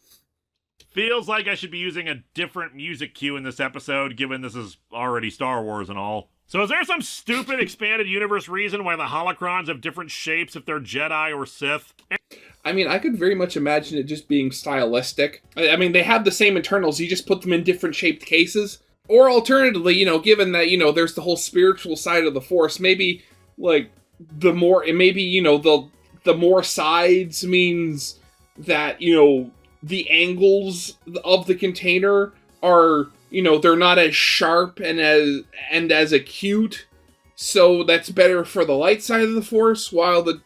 Feels like I should be using a different music cue in this episode, given this is already Star Wars and all. So is there some stupid expanded universe reason why the holocrons have different shapes if they're Jedi or Sith? I mean, I could very much imagine it just being stylistic. I mean, they have the same internals, you just put them in different shaped cases. Or alternatively, given that, there's the whole spiritual side of the Force, maybe, the more sides means that, the angles of the container are, they're not as sharp and as acute. So that's better for the light side of the Force, while the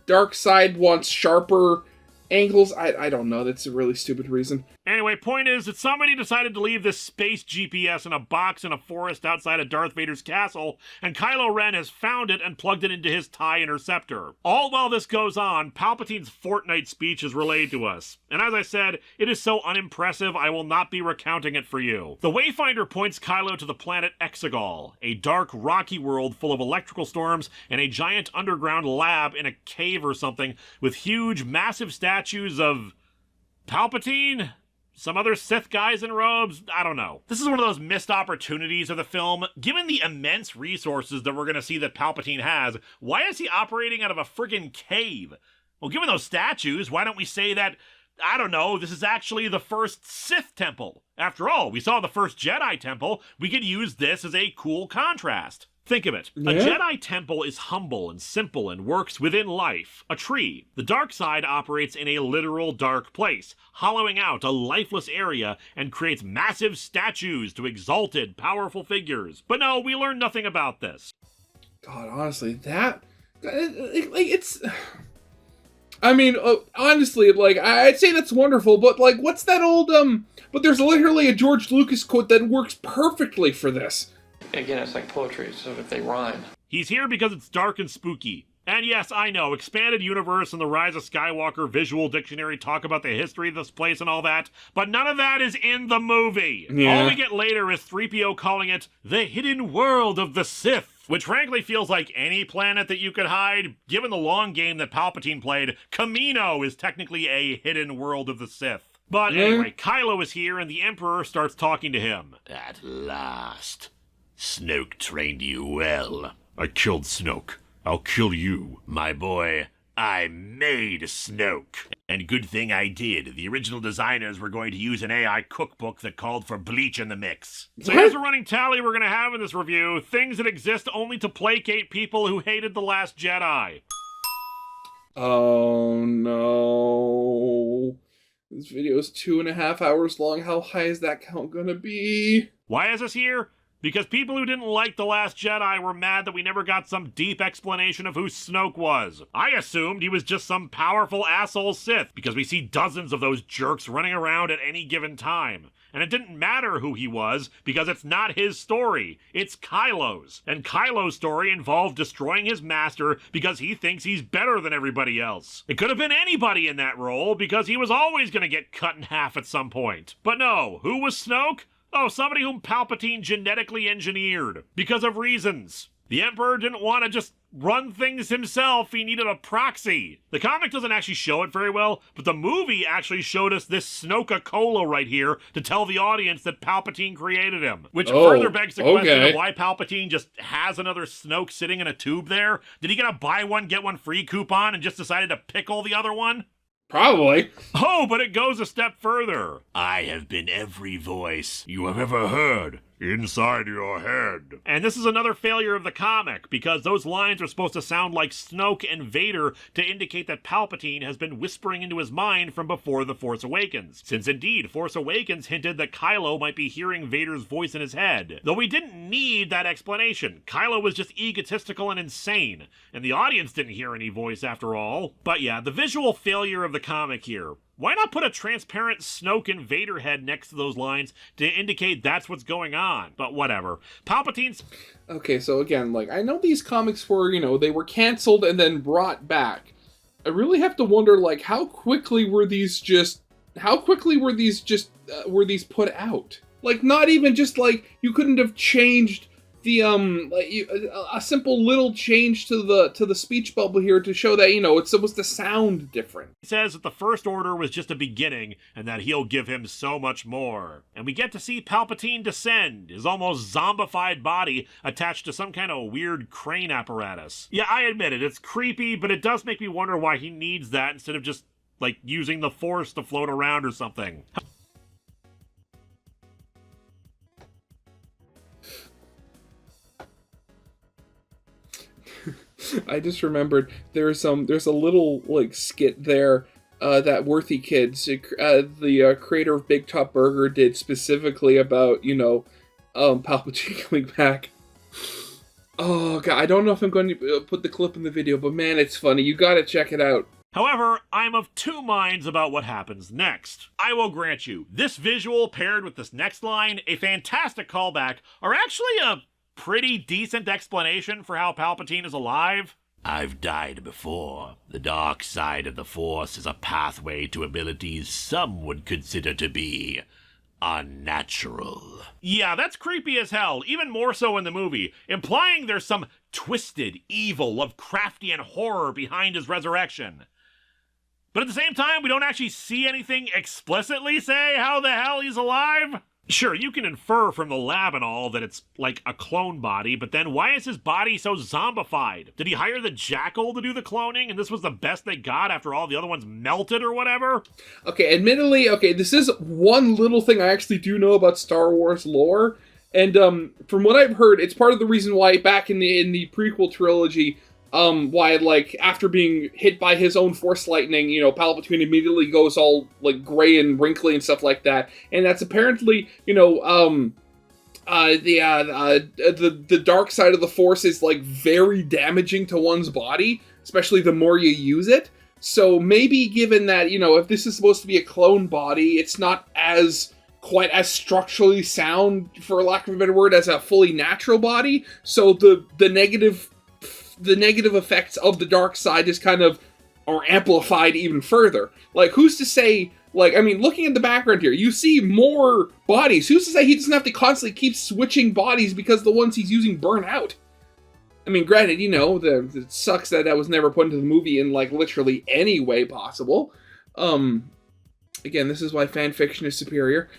dark side wants sharper angles. I don't know. That's a really stupid reason. Anyway, point is that somebody decided to leave this space GPS in a box in a forest outside of Darth Vader's castle, and Kylo Ren has found it and plugged it into his TIE interceptor. All while this goes on, Palpatine's Fortnite speech is relayed to us. And as I said, it is so unimpressive I will not be recounting it for you. The Wayfinder points Kylo to the planet Exegol, a dark, rocky world full of electrical storms and a giant underground lab in a cave or something with huge, massive statues of... Palpatine? Some other Sith guys in robes? I don't know. This is one of those missed opportunities of the film. Given the immense resources that we're going to see that Palpatine has, why is he operating out of a friggin' cave? Well, given those statues, why don't we say that, I don't know, this is actually the first Sith temple? After all, we saw the first Jedi temple. We could use this as a cool contrast. Think of it. Yeah? A Jedi temple is humble and simple and works within life, a tree. The dark side operates in a literal dark place, hollowing out a lifeless area and creates massive statues to exalted, powerful figures. But no, we learn nothing about this. God, honestly, it's... I mean, honestly, I'd say that's wonderful, but, what's that old, but there's literally a George Lucas quote that works perfectly for this. Again, it's like poetry, so if they rhyme. He's here because it's dark and spooky. And yes, I know, Expanded Universe and the Rise of Skywalker Visual Dictionary talk about the history of this place and all that, but none of that is in the movie. Yeah. All we get later is 3PO calling it the hidden world of the Sith, which frankly feels like any planet that you could hide. Given the long game that Palpatine played, Kamino is technically a hidden world of the Sith. But anyway, Kylo is here and the Emperor starts talking to him. At last. Snoke trained you well. I killed Snoke. I'll kill you. My boy, I made Snoke. And good thing I did. The original designers were going to use an AI cookbook that called for bleach in the mix. So here's a running tally we're going to have in this review. Things that exist only to placate people who hated The Last Jedi. Oh, no. This video is 2.5 hours long. How high is that count gonna be? Why is this here? Because people who didn't like The Last Jedi were mad that we never got some deep explanation of who Snoke was. I assumed he was just some powerful asshole Sith, because we see dozens of those jerks running around at any given time. And it didn't matter who he was, because it's not his story. It's Kylo's. And Kylo's story involved destroying his master because he thinks he's better than everybody else. It could have been anybody in that role, because he was always going to get cut in half at some point. But no, who was Snoke? Oh, somebody whom Palpatine genetically engineered. Because of reasons. The Emperor didn't want to just run things himself, he needed a proxy. The comic doesn't actually show it very well, but the movie actually showed us this Snoke-a-Cola right here to tell the audience that Palpatine created him. Which further begs the question of why Palpatine just has another Snoke sitting in a tube there. Did he get a buy one, get one free coupon and just decided to pickle the other one? Probably. Oh, but it goes a step further. I have been every voice you have ever heard inside your head. And this is another failure of the comic, because those lines are supposed to sound like Snoke and Vader to indicate that Palpatine has been whispering into his mind from before The Force Awakens, since indeed Force Awakens hinted that Kylo might be hearing Vader's voice in his head. Though we didn't need that explanation. Kylo was just egotistical and insane, and the audience didn't hear any voice after all. But yeah, the visual failure of the comic here. Why not put a transparent Snoke and Vader head next to those lines to indicate that's what's going on? But whatever. Palpatine's... Okay, so again, like, I know these comics were, you know, they were canceled and then brought back. I really have to wonder, like, how quickly were these put out? Like, not even just, like, you couldn't have changed the, a simple little change to the speech bubble here to show that, you know, it's supposed to sound different. He says that the First Order was just a beginning, and that he'll give him so much more. And we get to see Palpatine descend, his almost zombified body attached to some kind of weird crane apparatus. Yeah, I admit it, it's creepy, but it does make me wonder why he needs that instead of just, like, using the Force to float around or something. I just remembered there's a little like skit there that Worthy Kids, the creator of Big Top Burger, did specifically about, you know, Palpatine coming back. Oh god, I don't know if I'm going to put the clip in the video, but man, it's funny. You gotta check it out. However, I'm of two minds about what happens next. I will grant you, this visual paired with this next line, a fantastic callback, are actually a pretty decent explanation for how Palpatine is alive. I've died before. The dark side of the Force is a pathway to abilities some would consider to be unnatural. Yeah, that's creepy as hell, even more so in the movie, implying there's some twisted, evil, Lovecraftian horror behind his resurrection. But at the same time, we don't actually see anything explicitly say how the hell he's alive. Sure, you can infer from the lab and all that it's like a clone body, but then why is his body so zombified? Did he hire the Jackal to do the cloning, and this was the best they got after all the other ones melted or whatever? Okay, admittedly, this is one little thing I actually do know about Star Wars lore, and from what I've heard, it's part of the reason why back in the prequel trilogy, why, like, after being hit by his own Force lightning, you know, Palpatine immediately goes all, like, gray and wrinkly and stuff like that. And that's apparently, you know, the dark side of the Force is, like, very damaging to one's body, especially the more you use it. So maybe given that, you know, if this is supposed to be a clone body, it's not quite as structurally sound, for lack of a better word, as a fully natural body. So the negative effects of the dark side is kind of are amplified even further. Like, who's to say, like, I mean, looking at the background here, you see more bodies. Who's to say he doesn't have to constantly keep switching bodies because the ones he's using burn out? I mean, granted, you know, it sucks that was never put into the movie in, like, literally any way possible. Again, this is why fan fiction is superior.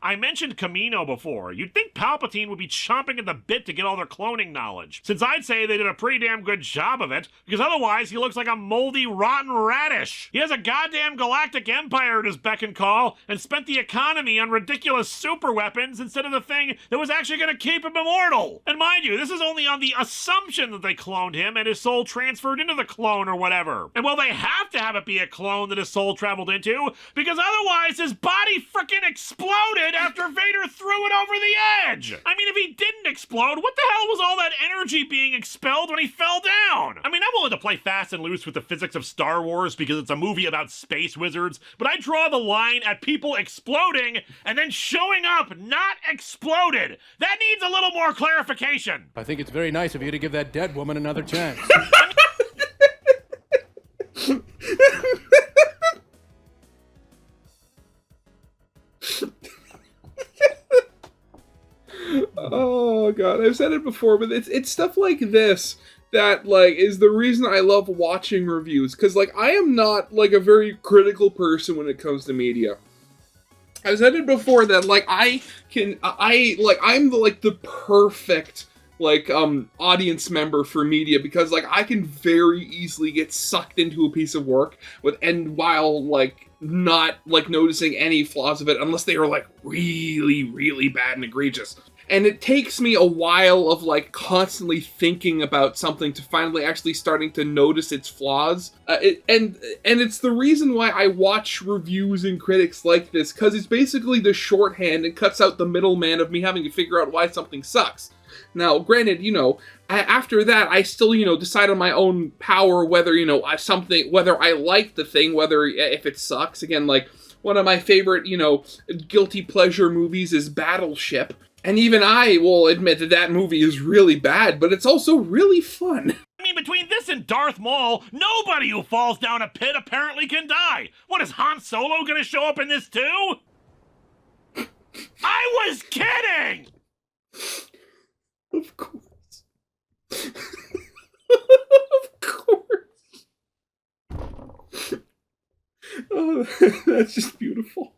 I mentioned Camino before. You'd think Palpatine would be chomping at the bit to get all their cloning knowledge, since I'd say they did a pretty damn good job of it, because otherwise he looks like a moldy, rotten radish. He has a goddamn galactic empire at his beck and call, and spent the economy on ridiculous super weapons instead of the thing that was actually going to keep him immortal. And mind you, this is only on the assumption that they cloned him and his soul transferred into the clone or whatever. And well, they have to have it be a clone that his soul traveled into, because otherwise his body frickin' exploded after Vader threw it over the edge. I mean, if he didn't explode, what the hell was all that energy being expelled when he fell down? I mean, I'm willing to play fast and loose with the physics of Star Wars because it's a movie about space wizards, but I draw the line at people exploding and then showing up not exploded. That needs a little more clarification. I think it's very nice of you to give that dead woman another chance. Oh god, I've said it before, but it's stuff like this that like is the reason I love watching reviews, because like I am not like a very critical person when it comes to media. I've said it before that like I'm the perfect like audience member for media, because like I can very easily get sucked into a piece of work while like not like noticing any flaws of it unless they are like really, really bad and egregious. And it takes me a while of like constantly thinking about something to finally actually starting to notice its flaws. And it's the reason why I watch reviews and critics like this, because it's basically the shorthand and cuts out the middleman of me having to figure out why something sucks. Now, granted, after that, I still, decide on my own power whether, whether I like the thing, if it sucks. Again, like, one of my favorite, guilty pleasure movies is Battleship. And even I will admit that movie is really bad, but it's also really fun. I mean, between this and Darth Maul, nobody who falls down a pit apparently can die. What, is Han Solo gonna show up in this too? I was kidding! Of course. Of course. Oh, that's just beautiful.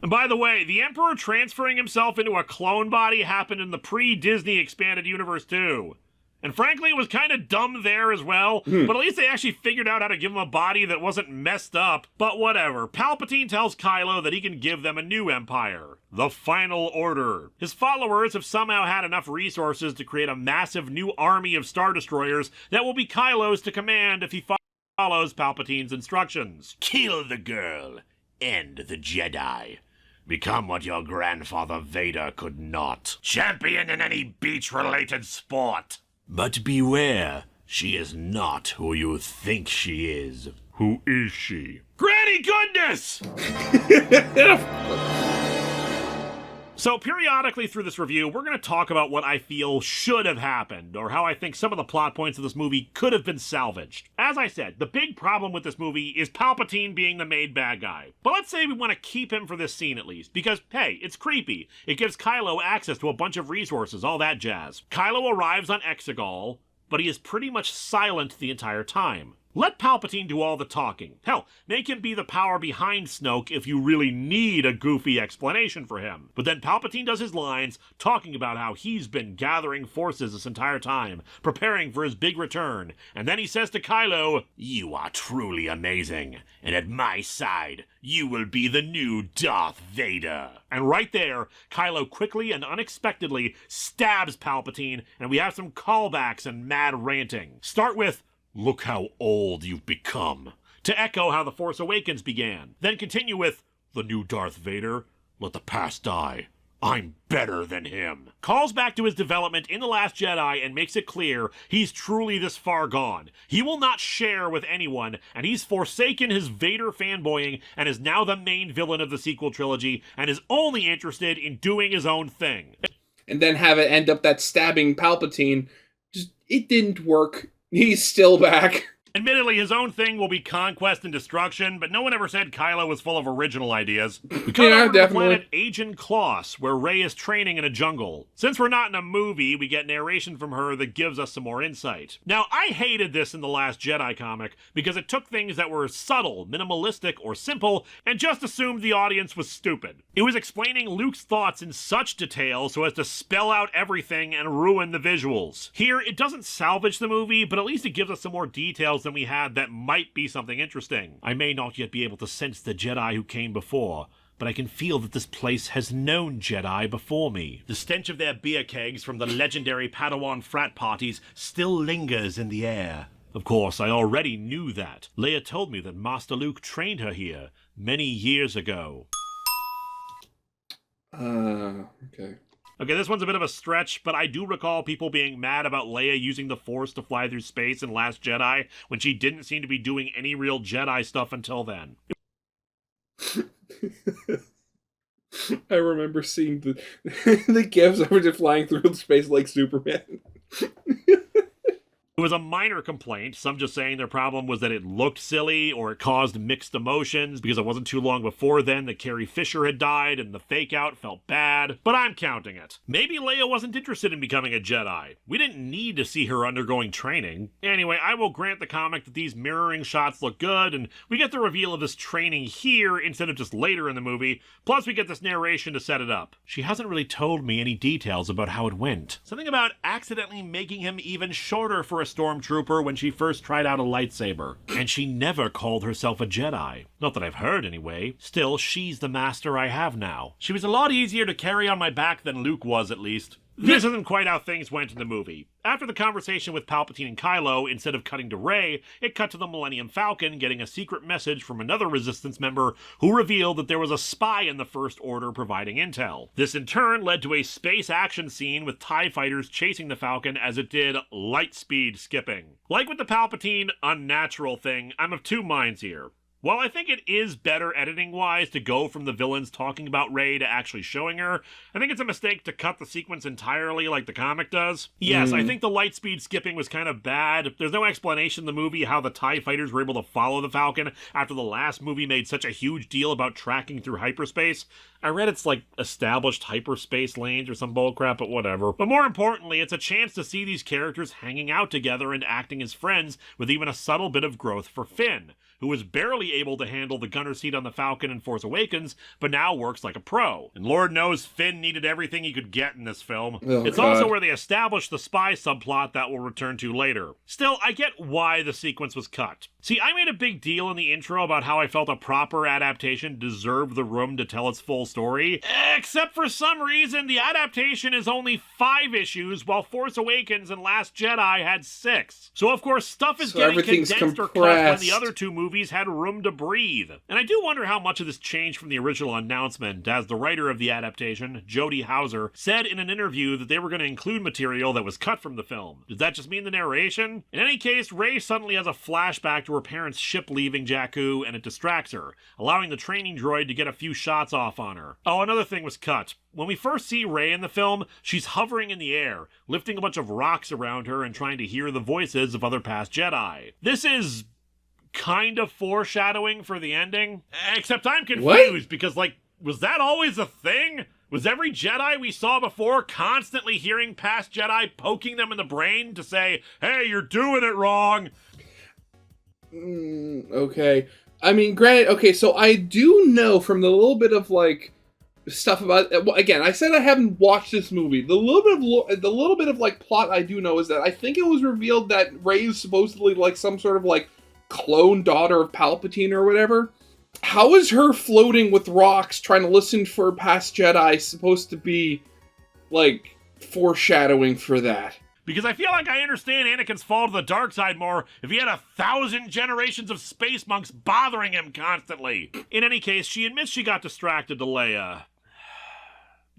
And by the way, the Emperor transferring himself into a clone body happened in the pre-Disney expanded universe too. And frankly, it was kind of dumb there as well, but at least they actually figured out how to give him a body that wasn't messed up. But whatever, Palpatine tells Kylo that he can give them a new empire, the Final Order. His followers have somehow had enough resources to create a massive new army of Star Destroyers that will be Kylo's to command if he follows Palpatine's instructions. Kill the girl. End the Jedi. Become what your grandfather Vader could not. Champion in any beach-related sport. But beware, she is not who you think she is. Who is she? Granny Goodness! So periodically through this review, we're going to talk about what I feel should have happened, or how I think some of the plot points of this movie could have been salvaged. As I said, the big problem with this movie is Palpatine being the main bad guy. But let's say we want to keep him for this scene at least, because, hey, it's creepy. It gives Kylo access to a bunch of resources, all that jazz. Kylo arrives on Exegol, but he is pretty much silent the entire time. Let Palpatine do all the talking. Hell, make him be the power behind Snoke if you really need a goofy explanation for him. But then Palpatine does his lines, talking about how he's been gathering forces this entire time, preparing for his big return. And then he says to Kylo, "You are truly amazing, and at my side, you will be the new Darth Vader." And right there, Kylo quickly and unexpectedly stabs Palpatine, and we have some callbacks and mad ranting. Start with, "Look how old you've become," to echo how The Force Awakens began. Then continue with, "The new Darth Vader, let the past die. I'm better than him." Calls back to his development in The Last Jedi and makes it clear he's truly this far gone. He will not share with anyone, and he's forsaken his Vader fanboying and is now the main villain of the sequel trilogy and is only interested in doing his own thing. And then have it end up that stabbing Palpatine. It didn't work. He's still back. Admittedly, his own thing will be conquest and destruction, but no one ever said Kylo was full of original ideas. We come over to the planet Agent Kloss, where Rey is training in a jungle. Since we're not in a movie, we get narration from her that gives us some more insight. Now, I hated this in The Last Jedi comic because it took things that were subtle, minimalistic, or simple, and just assumed the audience was stupid. It was explaining Luke's thoughts in such detail so as to spell out everything and ruin the visuals. Here, it doesn't salvage the movie, but at least it gives us some more details than we had that might be something interesting. I may not yet be able to sense the Jedi who came before, but I can feel that this place has known Jedi before me. The stench of their beer kegs from the legendary Padawan frat parties still lingers in the air. Of course, I already knew that. Leia told me that Master Luke trained her here many years ago. Okay. Okay, this one's a bit of a stretch, but I do recall people being mad about Leia using the Force to fly through space in Last Jedi when she didn't seem to be doing any real Jedi stuff until then. I remember seeing the gifs of her just flying through space like Superman. It was a minor complaint, some just saying their problem was that it looked silly or it caused mixed emotions because it wasn't too long before then that Carrie Fisher had died and the fake out felt bad, but I'm counting it. Maybe Leia wasn't interested in becoming a Jedi. We didn't need to see her undergoing training. Anyway, I will grant the comic that these mirroring shots look good and we get the reveal of this training here instead of just later in the movie, plus we get this narration to set it up. She hasn't really told me any details about how it went. Something about accidentally making him even shorter for a stormtrooper when she first tried out a lightsaber. And she never called herself a Jedi. Not that I've heard, anyway. Still, she's the master I have now. She was a lot easier to carry on my back than Luke was, at least. This isn't quite how things went in the movie. After the conversation with Palpatine and Kylo, instead of cutting to Rey, it cut to the Millennium Falcon getting a secret message from another Resistance member who revealed that there was a spy in the First Order providing intel. This in turn led to a space action scene with TIE fighters chasing the Falcon as it did light speed skipping. Like with the Palpatine unnatural thing, I'm of two minds here. While I think it is better editing-wise to go from the villains talking about Rey to actually showing her, I think it's a mistake to cut the sequence entirely like the comic does. Yes, I think the lightspeed skipping was kind of bad. There's no explanation in the movie how the TIE fighters were able to follow the Falcon after the last movie made such a huge deal about tracking through hyperspace. I read it's like established hyperspace lanes or some bullcrap, but whatever. But more importantly, it's a chance to see these characters hanging out together and acting as friends with even a subtle bit of growth for Finn, who was barely able to handle the gunner seat on the Falcon in Force Awakens, but now works like a pro. And Lord knows Finn needed everything he could get in this film. It's also where they established the spy subplot that we'll return to later. Still, I get why the sequence was cut. See, I made a big deal in the intro about how I felt a proper adaptation deserved the room to tell its full story, except for some reason the adaptation is only 5 issues, while Force Awakens and Last Jedi had 6. So of course stuff is getting condensed or cut when the other 2 movies had room to breathe. And I do wonder how much of this changed from the original announcement, as the writer of the adaptation, Jody Houser, said in an interview that they were going to include material that was cut from the film. Does that just mean the narration? In any case, Rey suddenly has a flashback to her parents' ship leaving Jakku, and it distracts her, allowing the training droid to get a few shots off on her. Oh, another thing was cut. When we first see Rey in the film, she's hovering in the air, lifting a bunch of rocks around her and trying to hear the voices of other past Jedi. This is kind of foreshadowing for the ending. Except I'm confused because, like, was that always a thing? Was every Jedi we saw before constantly hearing past Jedi poking them in the brain to say, hey, you're doing it wrong? Okay. I mean, granted, okay, so I do know from the little bit of, like, stuff about, again, I said I haven't watched this movie. The little bit of like plot I do know is that I think it was revealed that Rey is supposedly like some sort of like clone daughter of Palpatine or whatever. How is her floating with rocks trying to listen for past Jedi supposed to be like foreshadowing for that? Because I feel like I understand Anakin's fall to the dark side more if he had 1,000 generations of space monks bothering him constantly. In any case, she admits she got distracted to Leia.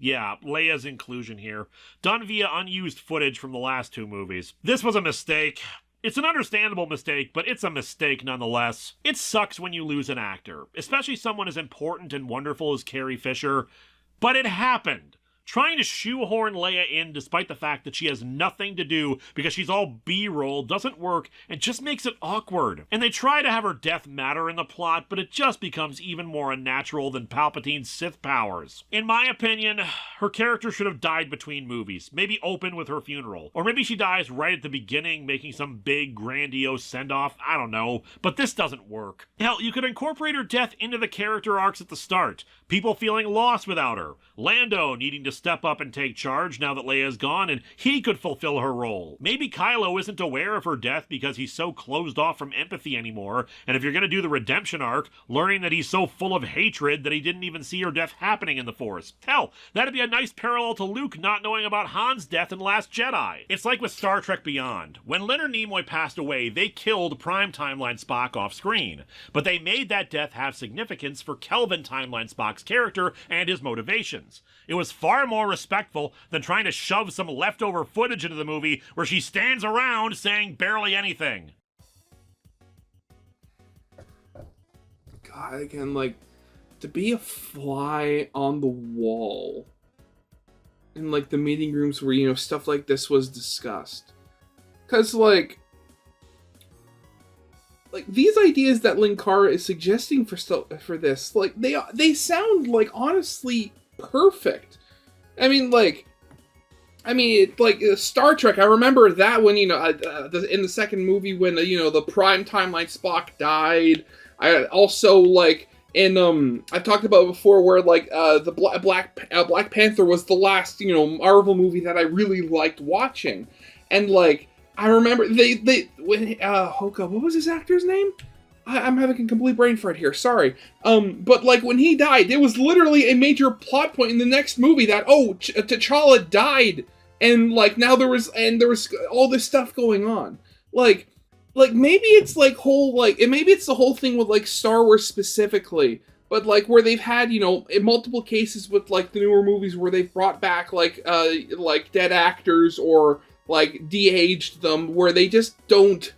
Yeah, Leia's inclusion here, done via unused footage from the last 2 movies. This was a mistake. It's an understandable mistake, but it's a mistake nonetheless. It sucks when you lose an actor, especially someone as important and wonderful as Carrie Fisher, but it happened. Trying to shoehorn Leia in despite the fact that she has nothing to do because she's all B-roll doesn't work and just makes it awkward. And they try to have her death matter in the plot, but it just becomes even more unnatural than Palpatine's Sith powers. In my opinion, her character should have died between movies, maybe open with her funeral. Or maybe she dies right at the beginning, making some big, grandiose send-off, I don't know, but this doesn't work. Hell, you could incorporate her death into the character arcs at the start. People feeling lost without her. Lando needing to step up and take charge now that Leia's gone, and he could fulfill her role. Maybe Kylo isn't aware of her death because he's so closed off from empathy anymore, and if you're gonna do the redemption arc, learning that he's so full of hatred that he didn't even see her death happening in the Force. Hell, that'd be a nice parallel to Luke not knowing about Han's death in Last Jedi. It's like with Star Trek Beyond. When Leonard Nimoy passed away, they killed Prime Timeline Spock off screen, but they made that death have significance for Kelvin Timeline Spock's character and his motivations. It was far more respectful than trying to shove some leftover footage into the movie where she stands around saying barely anything. God, again, like, to be a fly on the wall in, like, the meeting rooms where, you know, stuff like this was discussed. Because, like, these ideas that Linkara is suggesting for this, like, they sound, like, honestly perfect. I mean, like, Star Trek, I remember that when, you know, in the second movie when, you know, the Prime Timeline Spock died. I also, like, I've talked about it before where, like, the Black Panther was the last, you know, Marvel movie that I really liked watching. And, like, I remember oh god, what was his actor's name? I'm having a complete brain fart here, sorry. But, like, when he died, there was literally a major plot point in the next movie that, oh, T'Challa died, and, like, now there was all this stuff going on. Like, maybe it's, like, maybe it's the whole thing with, like, Star Wars specifically, but, like, where they've had, you know, in multiple cases with, like, the newer movies where they've brought back, like, dead actors or, like, de-aged them, where they just don't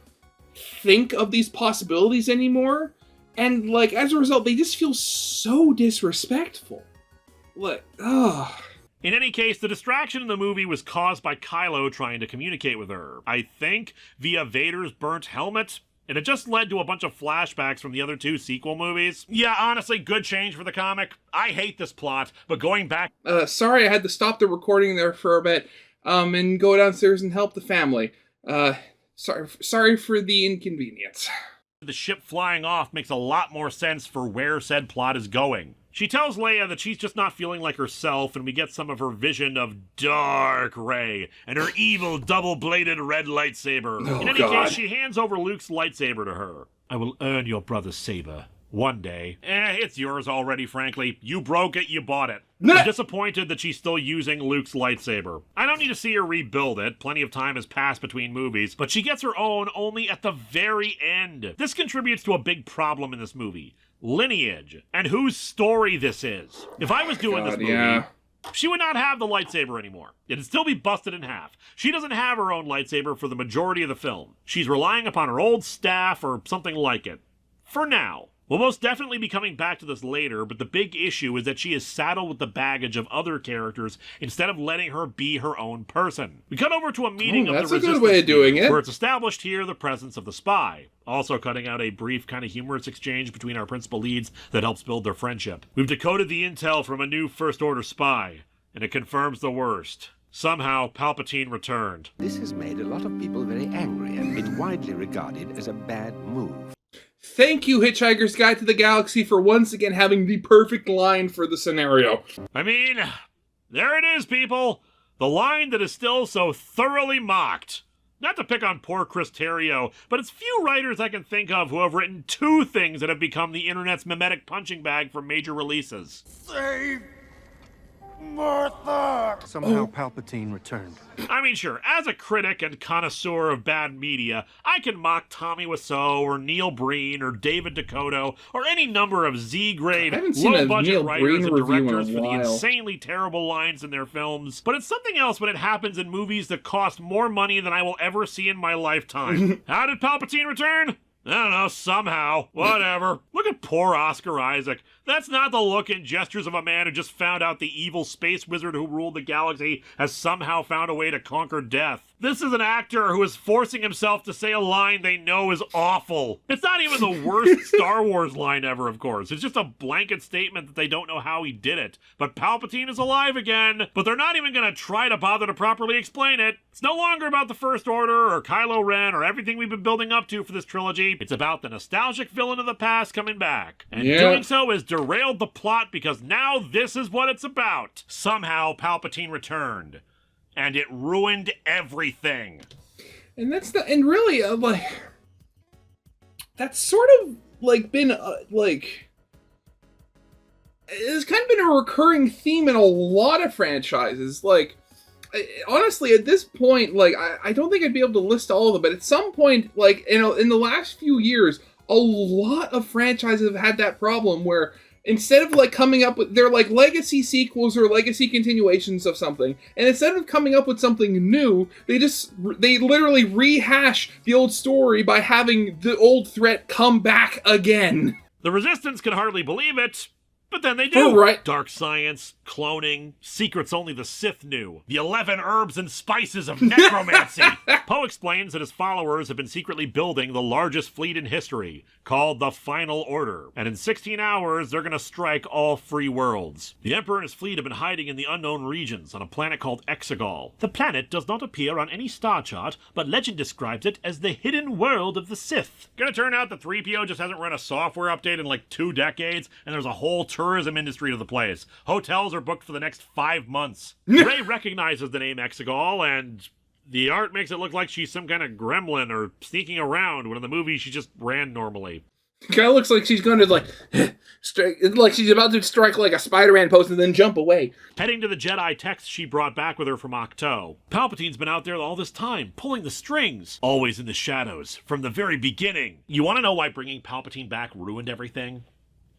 think of these possibilities anymore, and, like, as a result, they just feel so disrespectful. Like, ugh. In any case, the distraction in the movie was caused by Kylo trying to communicate with her, I think, via Vader's burnt helmet, and it just led to a bunch of flashbacks from the other two sequel movies. Yeah, honestly, good change for the comic. I hate this plot, but going back... Sorry, I had to stop the recording there for a bit, and go downstairs and help the family. Sorry for the inconvenience. The ship flying off makes a lot more sense for where said plot is going. She tells Leia that she's just not feeling like herself, and we get some of her vision of Dark Rey and her evil double-bladed red lightsaber. In any case, she hands over Luke's lightsaber to her. I will earn your brother's saber. One day. It's yours already, frankly. You broke it, you bought it. I'm disappointed that she's still using Luke's lightsaber. I don't need to see her rebuild it. Plenty of time has passed between movies, but she gets her own only at the very end. This contributes to a big problem in this movie. Lineage, and whose story this is. If I was doing this movie, she would not have the lightsaber anymore. It'd still be busted in half. She doesn't have her own lightsaber for the majority of the film. She's relying upon her old staff or something like it. For now. We'll most definitely be coming back to this later, but the big issue is that she is saddled with the baggage of other characters instead of letting her be her own person. We cut over to a meeting of the Resistance. That's a good way of doing it. Where it's established here the presence of the spy, also cutting out a brief, kind of humorous exchange between our principal leads that helps build their friendship. We've decoded the intel from a new First Order spy, and it confirms the worst. Somehow, Palpatine returned. This has made a lot of people very angry and been widely regarded as a bad move. Thank you, Hitchhiker's Guide to the Galaxy, for once again having the perfect line for the scenario. I mean, there it is, people. The line that is still so thoroughly mocked. Not to pick on poor Chris Terrio, but it's few writers I can think of who have written two things that have become the internet's mimetic punching bag for major releases. Save Martha! Somehow Palpatine returned. I mean, sure, as a critic and connoisseur of bad media, I can mock Tommy Wiseau or Neil Breen or David Dakota or any number of Z-grade, low-budget writers and directors for the insanely terrible lines in their films. But it's something else when it happens in movies that cost more money than I will ever see in my lifetime. How did Palpatine return? I don't know, somehow. Whatever. Look at poor Oscar Isaac. That's not the look and gestures of a man who just found out the evil space wizard who ruled the galaxy has somehow found a way to conquer death. This is an actor who is forcing himself to say a line they know is awful. It's not even the worst Star Wars line ever, of course. It's just a blanket statement that they don't know how he did it. But Palpatine is alive again, but they're not even going to try to bother to properly explain it. It's no longer about the First Order or Kylo Ren or everything we've been building up to for this trilogy. It's about the nostalgic villain of the past coming back. And doing so has derailed the plot because now this is what it's about. Somehow Palpatine returned. And it ruined everything. And really, like, that's sort of, like, been, it's kind of been a recurring theme in a lot of franchises. Like, honestly, at this point, like, I don't think I'd be able to list all of them, but at some point, like, in the last few years, a lot of franchises have had that problem where instead of, like, coming up with, they're like legacy sequels or legacy continuations of something, and instead of coming up with something new, they literally rehash the old story by having the old threat come back again. The Resistance can hardly believe it, but then they do. Right. Dark science, cloning, secrets only the Sith knew. The 11 herbs and spices of necromancy. Poe explains that his followers have been secretly building the largest fleet in history, called the Final Order. And in 16 hours, they're going to strike all free worlds. The Emperor and his fleet have been hiding in the unknown regions on a planet called Exegol. The planet does not appear on any star chart, but legend describes it as the hidden world of the Sith. Gonna turn out that 3PO just hasn't run a software update in like 2 decades, and there's a whole tourism industry to the place. Hotels are booked for the next 5 months. Rey recognizes the name Exegol, and the art makes it look like she's some kind of gremlin or sneaking around, when in the movie she just ran normally. Kind of looks like she's going to, like, strike, like she's about to strike like a Spider-Man pose and then jump away. Heading to the Jedi text she brought back with her from Octo. Palpatine's been out there all this time, pulling the strings. Always in the shadows, from the very beginning. You want to know why bringing Palpatine back ruined everything?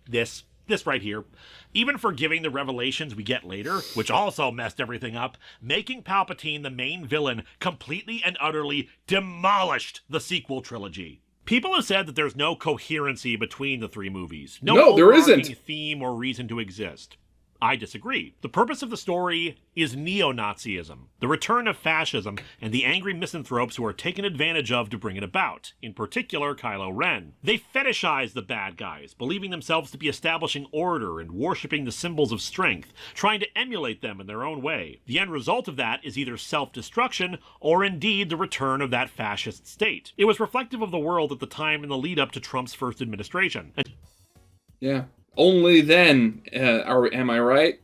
This right here. Even forgiving the revelations we get later, which also messed everything up, making Palpatine the main villain completely and utterly demolished the sequel trilogy. People have said that there's no coherency between the 3 movies. No, there isn't. Theme or reason to exist. I disagree. The purpose of the story is neo-Nazism, the return of fascism, and the angry misanthropes who are taken advantage of to bring it about, in particular Kylo Ren. They fetishize the bad guys, believing themselves to be establishing order and worshipping the symbols of strength, trying to emulate them in their own way. The end result of that is either self-destruction or indeed the return of that fascist state. It was reflective of the world at the time in the lead-up to Trump's first administration. Yeah. Only then, am I right?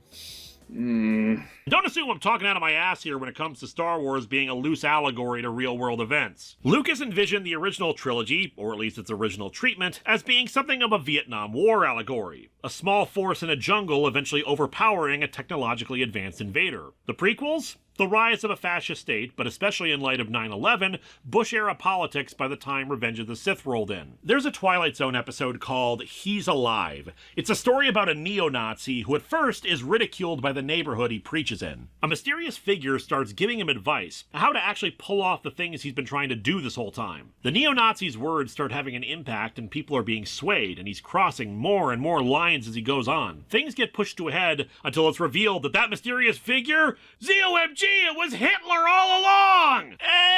Don't assume I'm talking out of my ass here when it comes to Star Wars being a loose allegory to real-world events. Lucas envisioned the original trilogy, or at least its original treatment, as being something of a Vietnam War allegory. A small force in a jungle eventually overpowering a technologically advanced invader. The prequels? The rise of a fascist state, but especially in light of 9/11, Bush-era politics by the time Revenge of the Sith rolled in. There's a Twilight Zone episode called He's Alive. It's a story about a neo-Nazi who at first is ridiculed by the neighborhood he preaches in. A mysterious figure starts giving him advice, how to actually pull off the things he's been trying to do this whole time. The neo-Nazi's words start having an impact and people are being swayed, and he's crossing more and more lines as he goes on. Things get pushed to a head until it's revealed that that mysterious figure, ZOMG, it was Hitler all along!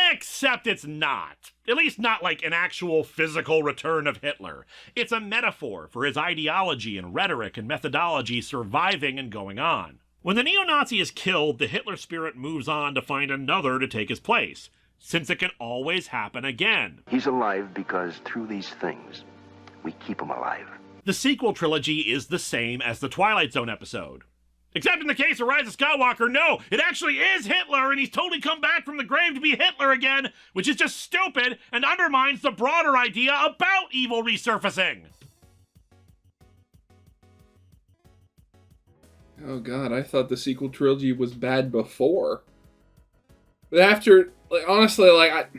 Except it's not. At least not like an actual physical return of Hitler. It's a metaphor for his ideology and rhetoric and methodology surviving and going on. When the neo-Nazi is killed, the Hitler spirit moves on to find another to take his place, since it can always happen again. He's alive because through these things, we keep him alive. The sequel trilogy is the same as the Twilight Zone episode. Except in the case of Rise of Skywalker, no, it actually is Hitler, and he's totally come back from the grave to be Hitler again, which is just stupid and undermines the broader idea about evil resurfacing. Oh god, I thought the sequel trilogy was bad before. But after, like, honestly, like,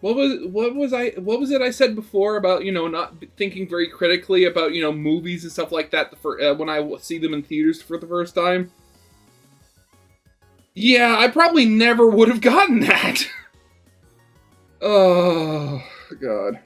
what was it I said before about, you know, not thinking very critically about, you know, movies and stuff like that when I see them in theaters for the first time? Yeah, I probably never would have gotten that. Oh, God.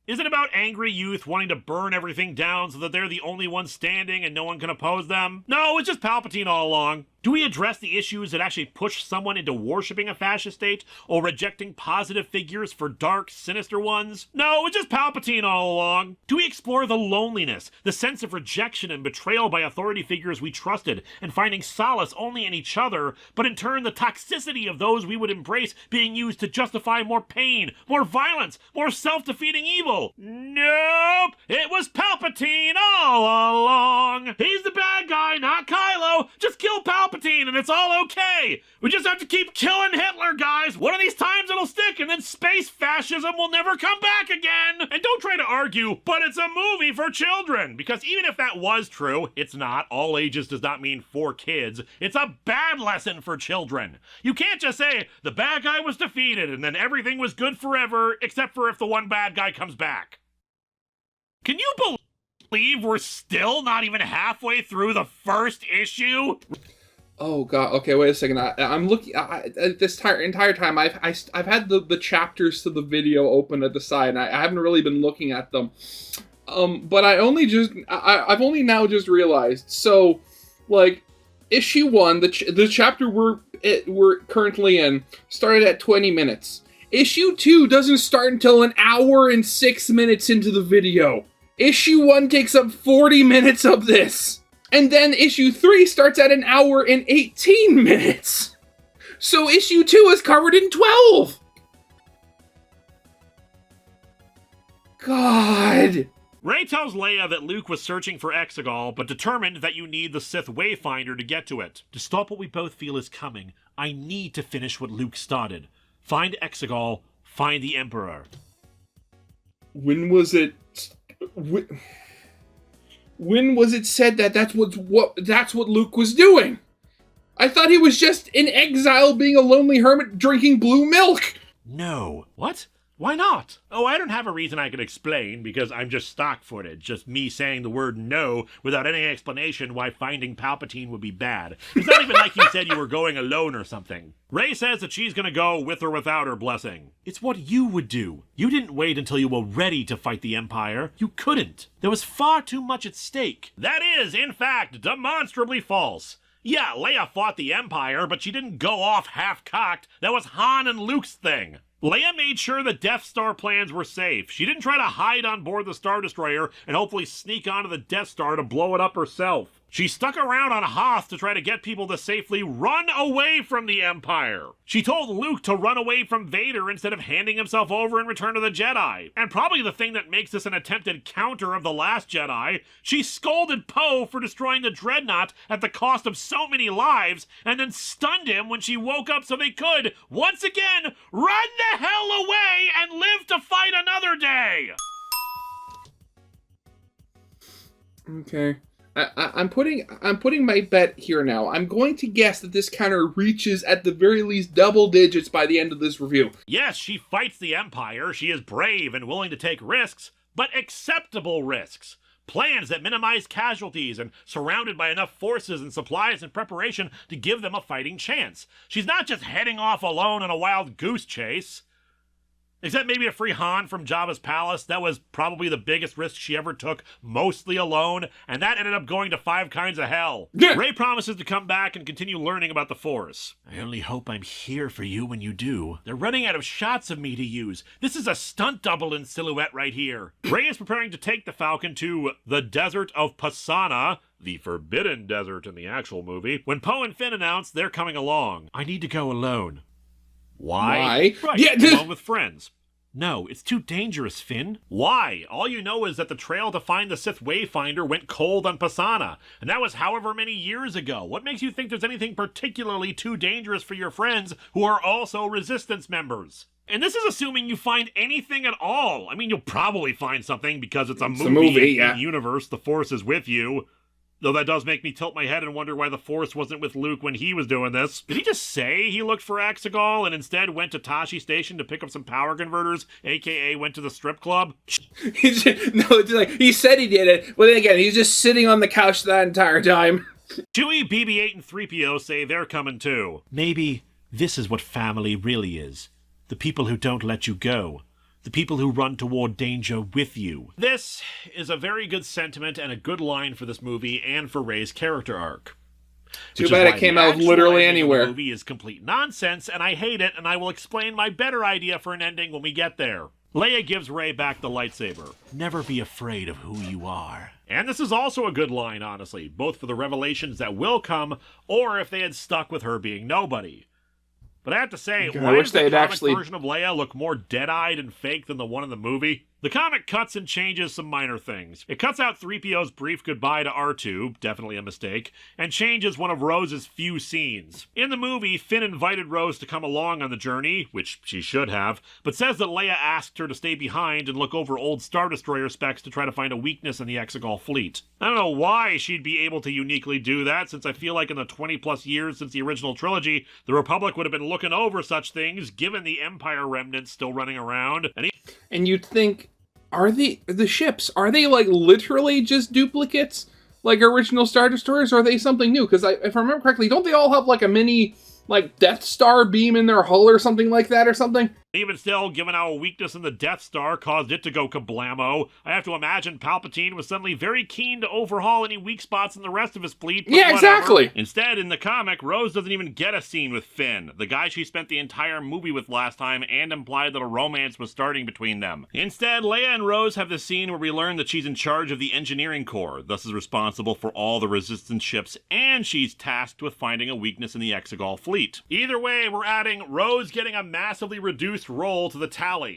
Is it about angry youth wanting to burn everything down so that they're the only ones standing and no one can oppose them? No, it's just Palpatine all along. Do we address the issues that actually push someone into worshipping a fascist state or rejecting positive figures for dark, sinister ones? No, it's just Palpatine all along. Do we explore the loneliness, the sense of rejection and betrayal by authority figures we trusted and finding solace only in each other, but in turn the toxicity of those we would embrace being used to justify more pain, more violence, more self-defeating evil? Nope! It was Palpatine all along! He's the bad guy, not Kylo! Just kill Palpatine and it's all okay! We just have to keep killing Hitler, guys! One of these times it'll stick and then space fascism will never come back again! And don't try to argue, but it's a movie for children! Because even if that was true, it's not. All ages does not mean for kids. It's a bad lesson for children. You can't just say, the bad guy was defeated and then everything was good forever, except for if the one bad guy comes back. Can you believe we're still not even halfway through the first issue? Oh god. Okay, wait a second. I'm looking. This entire time, I've had the chapters to the video open at the side, and I haven't really been looking at them. But I've only now just realized. So, like, issue 1, the chapter we're currently in, started at 20 minutes. Issue 2 doesn't start until an hour and 6 minutes into the video. Issue 1 takes up 40 minutes of this. And then issue 3 starts at an hour and 18 minutes. So issue 2 is covered in 12. God. Rey tells Leia that Luke was searching for Exegol, but determined that you need the Sith Wayfinder to get to it. To stop what we both feel is coming, I need to finish what Luke started. Find Exegol, find the Emperor. When was it... When was it said that that's what Luke was doing? I thought he was just in exile being a lonely hermit drinking blue milk. No. What? Why not? Oh, I don't have a reason I can explain because I'm just stock footage. Just me saying the word no without any explanation why finding Palpatine would be bad. It's not even like you said you were going alone or something. Rey says that she's gonna go with or without her blessing. It's what you would do. You didn't wait until you were ready to fight the Empire. You couldn't. There was far too much at stake. That is, in fact, demonstrably false. Yeah, Leia fought the Empire, but she didn't go off half-cocked. That was Han and Luke's thing. Leia made sure the Death Star plans were safe. She didn't try to hide on board the Star Destroyer and hopefully sneak onto the Death Star to blow it up herself. She stuck around on Hoth to try to get people to safely run away from the Empire. She told Luke to run away from Vader instead of handing himself over in Return of the Jedi. And probably the thing that makes this an attempted counter of The Last Jedi, she scolded Poe for destroying the Dreadnought at the cost of so many lives, and then stunned him when she woke up so they could, once again, run the hell away and live to fight another day! Okay. I'm putting my bet here now. I'm going to guess that this counter reaches at the very least double digits by the end of this review. Yes, she fights the Empire. She is brave and willing to take risks, but acceptable risks. Plans that minimize casualties and surrounded by enough forces and supplies and preparation to give them a fighting chance. She's not just heading off alone on a wild goose chase. Except maybe a free Han from Jabba's palace. That was probably the biggest risk she ever took, mostly alone, and that ended up going to 5 kinds of hell. Rey promises to come back and continue learning about the Force. I only hope I'm here for you when you do. They're running out of shots of me to use. This is a stunt double in silhouette right here. Rey is preparing to take the Falcon to the desert of Pasana, the Forbidden Desert in the actual movie, when Poe and Finn announce they're coming along. I need to go alone. Why? Right, yeah, along with friends. No, it's too dangerous, Finn. Why? All you know is that the trail to find the Sith Wayfinder went cold on Pasana, and that was however many years ago. What makes you think there's anything particularly too dangerous for your friends who are also Resistance members? And this is assuming you find anything at all. I mean, you'll probably find something because it's a movie in the universe. The Force is with you. Though that does make me tilt my head and wonder why the Force wasn't with Luke when he was doing this. Did he just say he looked for Exegol and instead went to Tashi Station to pick up some power converters, aka went to the strip club? It's like, he said he did it, but then again, he's just sitting on the couch that entire time. Chewie, BB-8, and 3PO say they're coming too. Maybe this is what family really is. The people who don't let you go. The people who run toward danger with you. This is a very good sentiment and a good line for this movie and for Rey's character arc. Too bad it came out literally anywhere. The movie is complete nonsense, and I hate it, and I will explain my better idea for an ending when we get there. Leia gives Rey back the lightsaber. Never be afraid of who you are. And this is also a good line, honestly, both for the revelations that will come, or if they had stuck with her being nobody. But I have to say, why does the comic version of Leia look more dead-eyed and fake than the one in the movie? The comic cuts and changes some minor things. It cuts out 3PO's brief goodbye to R2, definitely a mistake, and changes one of Rose's few scenes. In the movie, Finn invited Rose to come along on the journey, which she should have, but says that Leia asked her to stay behind and look over old Star Destroyer specs to try to find a weakness in the Exegol fleet. I don't know why she'd be able to uniquely do that, since I feel like in the 20-plus years since the original trilogy, the Republic would have been looking over such things, given the Empire remnants still running around. And you'd think, are the ships, are they like literally just duplicates like original Star Destroyers, or are they something new? Because if I remember correctly, don't they all have like a mini like Death Star beam in their hull or something like that or something? Even still, given how a weakness in the Death Star caused it to go kablamo, I have to imagine Palpatine was suddenly very keen to overhaul any weak spots in the rest of his fleet. Yeah, exactly. Instead, in the comic, Rose doesn't even get a scene with Finn, the guy she spent the entire movie with last time, and implied that a romance was starting between them. Instead, Leia and Rose have the scene where we learn that she's in charge of the engineering corps, thus is responsible for all the Resistance ships, and she's tasked with finding a weakness in the Exegol fleet. Either way, we're adding Rose getting a massively reduced role to the tally.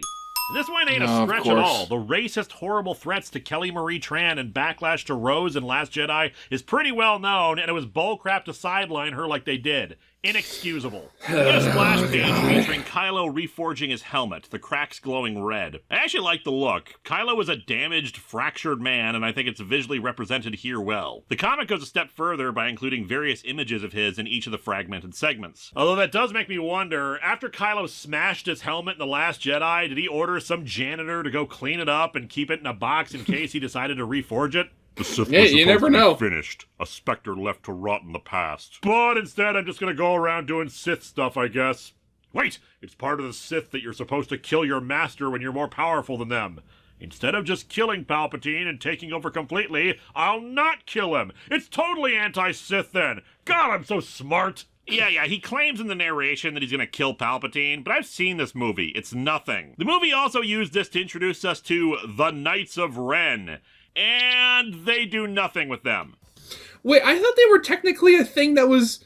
This one ain't a stretch at all. The racist, horrible threats to Kelly Marie Tran and backlash to Rose in Last Jedi is pretty well known, and it was bullcrap to sideline her like they did. Inexcusable. We get a splash page featuring Kylo reforging his helmet, the cracks glowing red. I actually like the look. Kylo is a damaged, fractured man, and I think it's visually represented here well. The comic goes a step further by including various images of his in each of the fragmented segments. Although that does make me wonder, after Kylo smashed his helmet in The Last Jedi, did he order some janitor to go clean it up and keep it in a box in case he decided to reforge it? The Sith was supposed to be finished. A specter left to rot in the past. But instead, I'm just gonna go around doing Sith stuff, I guess. Wait! It's part of the Sith that you're supposed to kill your master when you're more powerful than them. Instead of just killing Palpatine and taking over completely, I'll not kill him! It's totally anti-Sith then! God, I'm so smart! Yeah, he claims in the narration that he's gonna kill Palpatine, but I've seen this movie. It's nothing. The movie also used this to introduce us to the Knights of Ren. And they do nothing with them. Wait, I thought they were technically a thing that was...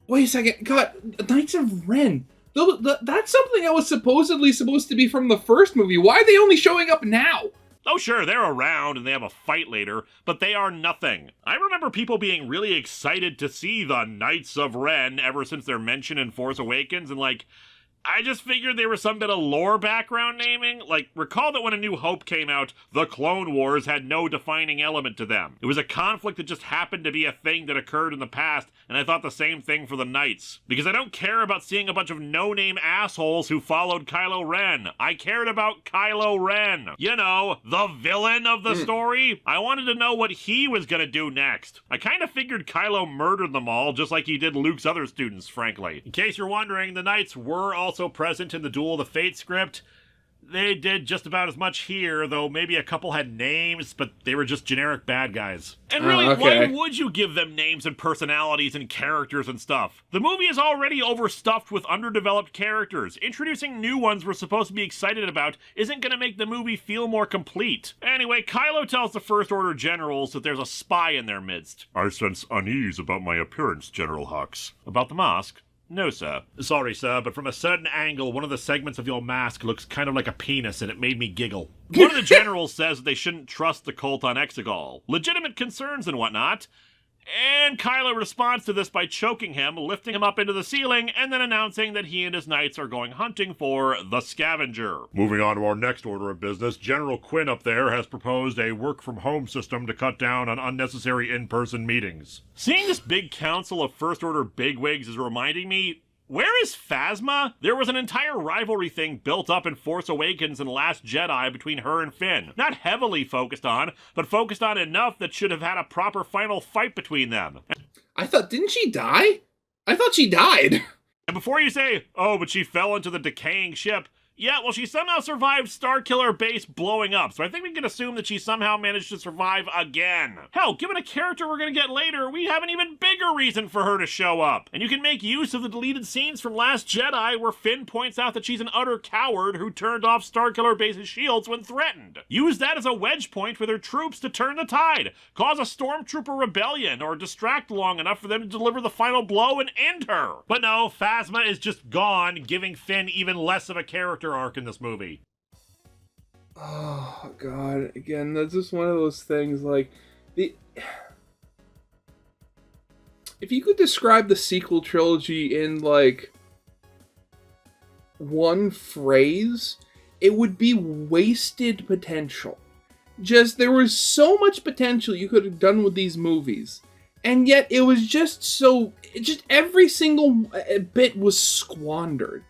Wait a second. God, Knights of Ren. That's something that was supposedly supposed to be from the first movie. Why are they only showing up now? Oh, sure, they're around and they have a fight later, but they are nothing. I remember people being really excited to see the Knights of Ren ever since their mention in Force Awakens, and like... I just figured they were some bit of lore background naming. Like, recall that when A New Hope came out, the Clone Wars had no defining element to them. It was a conflict that just happened to be a thing that occurred in the past, and I thought the same thing for the Knights. Because I don't care about seeing a bunch of no-name assholes who followed Kylo Ren. I cared about Kylo Ren. You know, the villain of the story. I wanted to know what he was gonna do next. I kind of figured Kylo murdered them all, just like he did Luke's other students, frankly. In case you're wondering, the Knights were also present in the Duel of the Fates script. They did just about as much here, though maybe a couple had names, but they were just generic bad guys. And really, why would you give them names and personalities and characters and stuff? The movie is already overstuffed with underdeveloped characters. Introducing new ones we're supposed to be excited about isn't going to make the movie feel more complete. Anyway, Kylo tells the First Order generals that there's a spy in their midst. I sense unease about my appearance, General Hux. About the mask? No, sir. Sorry, sir, but from a certain angle, one of the segments of your mask looks kind of like a penis, and it made me giggle. One of the generals says that they shouldn't trust the cult on Exegol. Legitimate concerns and whatnot. And Kylo responds to this by choking him, lifting him up into the ceiling, and then announcing that he and his knights are going hunting for the Scavenger. Moving on to our next order of business, General Quinn up there has proposed a work-from-home system to cut down on unnecessary in-person meetings. Seeing this big council of First Order bigwigs is reminding me, where is Phasma? There was an entire rivalry thing built up in Force Awakens and Last Jedi between her and Finn. Not heavily focused on, but focused on enough that should have had a proper final fight between them. I thought, didn't she die? I thought she died. And before you say, oh, but she fell into the decaying ship, Yeah, well, she somehow survived Starkiller Base blowing up, so I think we can assume that she somehow managed to survive again. Hell, given a character we're gonna get later, we have an even bigger reason for her to show up. And you can make use of the deleted scenes from Last Jedi where Finn points out that she's an utter coward who turned off Starkiller Base's shields when threatened. Use that as a wedge point with her troops to turn the tide, cause a stormtrooper rebellion, or distract long enough for them to deliver the final blow and end her. But no, Phasma is just gone, giving Finn even less of a character arc in this movie. Oh god, again, that's just one of those things, like, if you could describe the sequel trilogy in, like, one phrase, it would be wasted potential. Just, there was so much potential you could have done with these movies, and yet it was just so, just every single bit was squandered.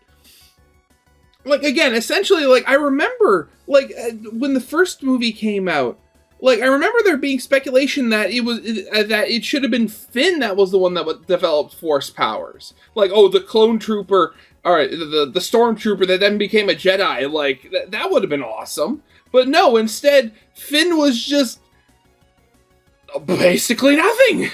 Like, again, essentially, like, I remember, like, when the first movie came out, like, I remember there being speculation that it should have been Finn that was the one that developed Force powers. Like, oh, the clone trooper, alright, the stormtrooper that then became a Jedi, like, that would have been awesome. But no, instead, Finn was just basically nothing.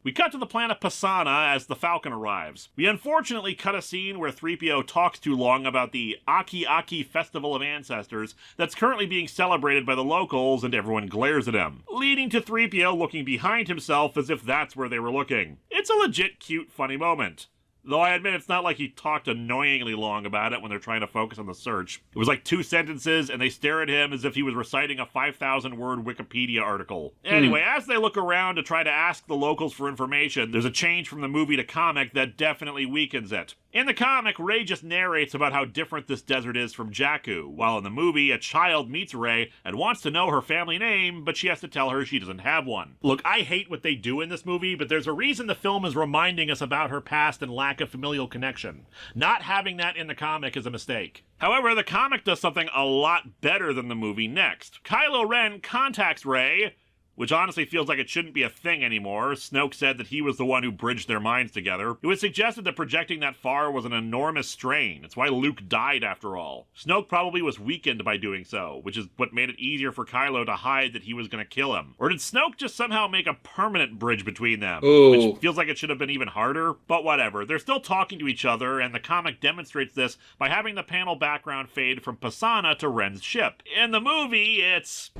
We cut to the planet Pisana as the Falcon arrives. We unfortunately cut a scene where 3PO talks too long about the Aki Aki Festival of Ancestors that's currently being celebrated by the locals, and everyone glares at him, leading to 3PO looking behind himself as if that's where they were looking. It's a legit cute, funny moment. Though I admit it's not like he talked annoyingly long about it when they're trying to focus on the search. It was like 2 sentences, and they stare at him as if he was reciting a 5,000-word Wikipedia article. Anyway, as they look around to try to ask the locals for information, there's a change from the movie to comic that definitely weakens it. In the comic, Rey just narrates about how different this desert is from Jakku, while in the movie, a child meets Rey and wants to know her family name, but she has to tell her she doesn't have one. Look, I hate what they do in this movie, but there's a reason the film is reminding us about her past and lack of familial connection. Not having that in the comic is a mistake. However, the comic does something a lot better than the movie next. Kylo Ren contacts Rey, which honestly feels like it shouldn't be a thing anymore. Snoke said that he was the one who bridged their minds together. It was suggested that projecting that far was an enormous strain. It's why Luke died, after all. Snoke probably was weakened by doing so, which is what made it easier for Kylo to hide that he was going to kill him. Or did Snoke just somehow make a permanent bridge between them? Ooh. Which feels like it should have been even harder, but whatever. They're still talking to each other, and the comic demonstrates this by having the panel background fade from Pisana to Ren's ship. In the movie, it's...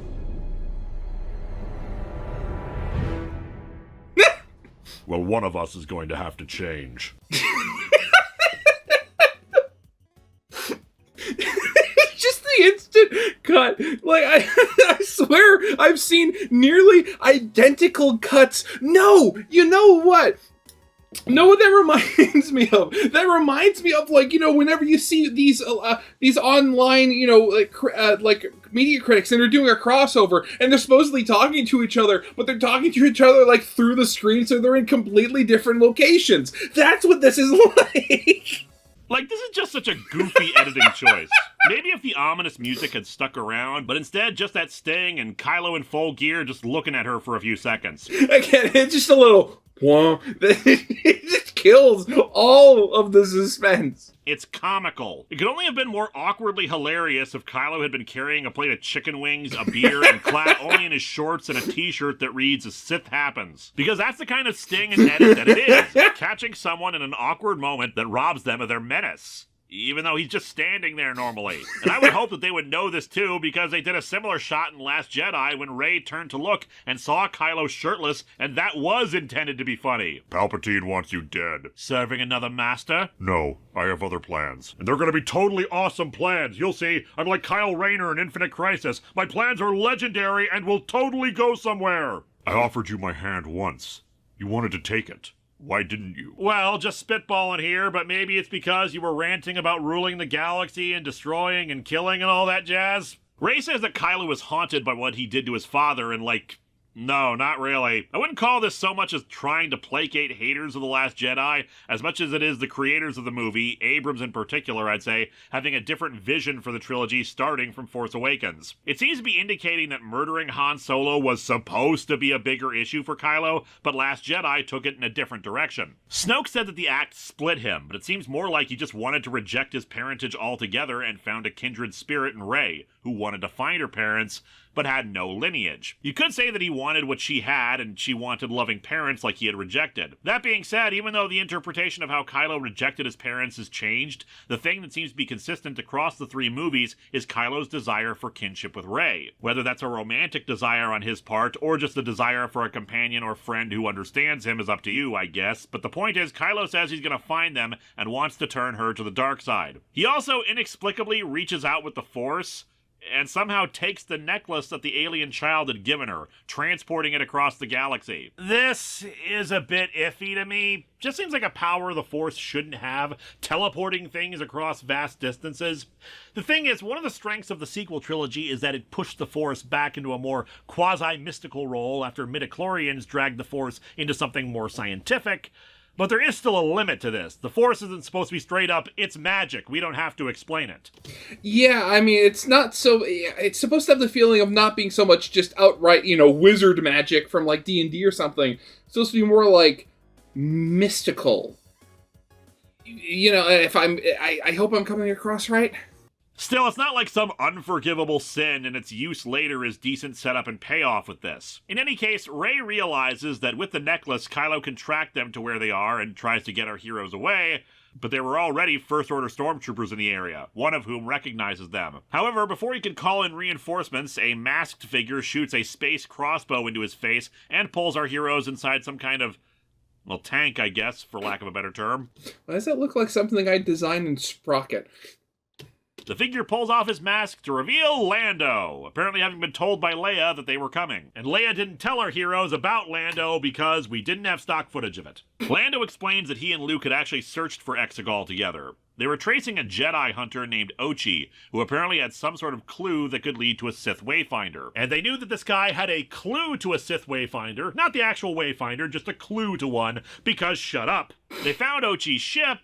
well, one of us is going to have to change. Just the instant cut. Like, I swear I've seen nearly identical cuts. No, you know what? Know what that reminds me of? That reminds me of, like, you know, whenever you see these online, you know, like media critics, and they're doing a crossover, and they're supposedly talking to each other, but they're talking to each other, like, through the screen, so they're in completely different locations. That's what this is like. Like, this is just such a goofy editing choice. Maybe if the ominous music had stuck around, but instead just that sting and Kylo in full gear just looking at her for a few seconds. Again, it's just a little... it just kills all of the suspense. It's comical. It could only have been more awkwardly hilarious if Kylo had been carrying a plate of chicken wings, a beer, and clad only in his shorts and a t-shirt that reads, "A Sith Happens." Because that's the kind of sting and edit that it is. Catching someone in an awkward moment that robs them of their menace. Even though he's just standing there normally. And I would hope that they would know this too, because they did a similar shot in Last Jedi when Rey turned to look and saw Kylo shirtless, and that was intended to be funny. Palpatine wants you dead. Serving another master? No, I have other plans. And they're gonna be totally awesome plans. You'll see, I'm like Kyle Rayner in Infinite Crisis. My plans are legendary and will totally go somewhere. I offered you my hand once. You wanted to take it. Why didn't you? Well, just spitballing here, but maybe it's because you were ranting about ruling the galaxy and destroying and killing and all that jazz. Rey says that Kylo was haunted by what he did to his father and, like, No, not really. I wouldn't call this so much as trying to placate haters of The Last Jedi, as much as it is the creators of the movie, Abrams in particular, I'd say, having a different vision for the trilogy starting from Force Awakens. It seems to be indicating that murdering Han Solo was supposed to be a bigger issue for Kylo, but Last Jedi took it in a different direction. Snoke said that the act split him, but it seems more like he just wanted to reject his parentage altogether and found a kindred spirit in Rey, who wanted to find her parents, but had no lineage. You could say that he wanted what she had, and she wanted loving parents like he had rejected. That being said, even though the interpretation of how Kylo rejected his parents has changed, the thing that seems to be consistent across the three movies is Kylo's desire for kinship with Rey. Whether that's a romantic desire on his part, or just a desire for a companion or friend who understands him is up to you, I guess, but the point is, Kylo says he's gonna find them and wants to turn her to the dark side. He also inexplicably reaches out with the Force, and somehow takes the necklace that the alien child had given her, transporting it across the galaxy. This is a bit iffy to me. Just seems like a power the Force shouldn't have, teleporting things across vast distances. The thing is, one of the strengths of the sequel trilogy is that it pushed the Force back into a more quasi-mystical role after midichlorians dragged the Force into something more scientific. But there is still a limit to this. The Force isn't supposed to be straight up, it's magic, we don't have to explain it. Yeah, I mean, it's not so... It's supposed to have the feeling of not being so much just outright, wizard magic from, like, D&D or something. It's supposed to be more, like, mystical. If I hope I'm coming across right. Still, it's not like some unforgivable sin, and its use later is decent setup and payoff with this. In any case, Rey realizes that with the necklace, Kylo can track them to where they are and tries to get our heroes away, but there were already First Order stormtroopers in the area, one of whom recognizes them. However, before he can call in reinforcements, a masked figure shoots a space crossbow into his face and pulls our heroes inside some kind of, tank, I guess, for lack of a better term. Why does that look like something I'd designed in Sprocket? The figure pulls off his mask to reveal Lando, apparently having been told by Leia that they were coming. And Leia didn't tell our heroes about Lando because we didn't have stock footage of it. Lando explains that he and Luke had actually searched for Exegol together. They were tracing a Jedi hunter named Ochi, who apparently had some sort of clue that could lead to a Sith Wayfinder. And they knew that this guy had a clue to a Sith Wayfinder, not the actual Wayfinder, just a clue to one, because shut up. They found Ochi's ship,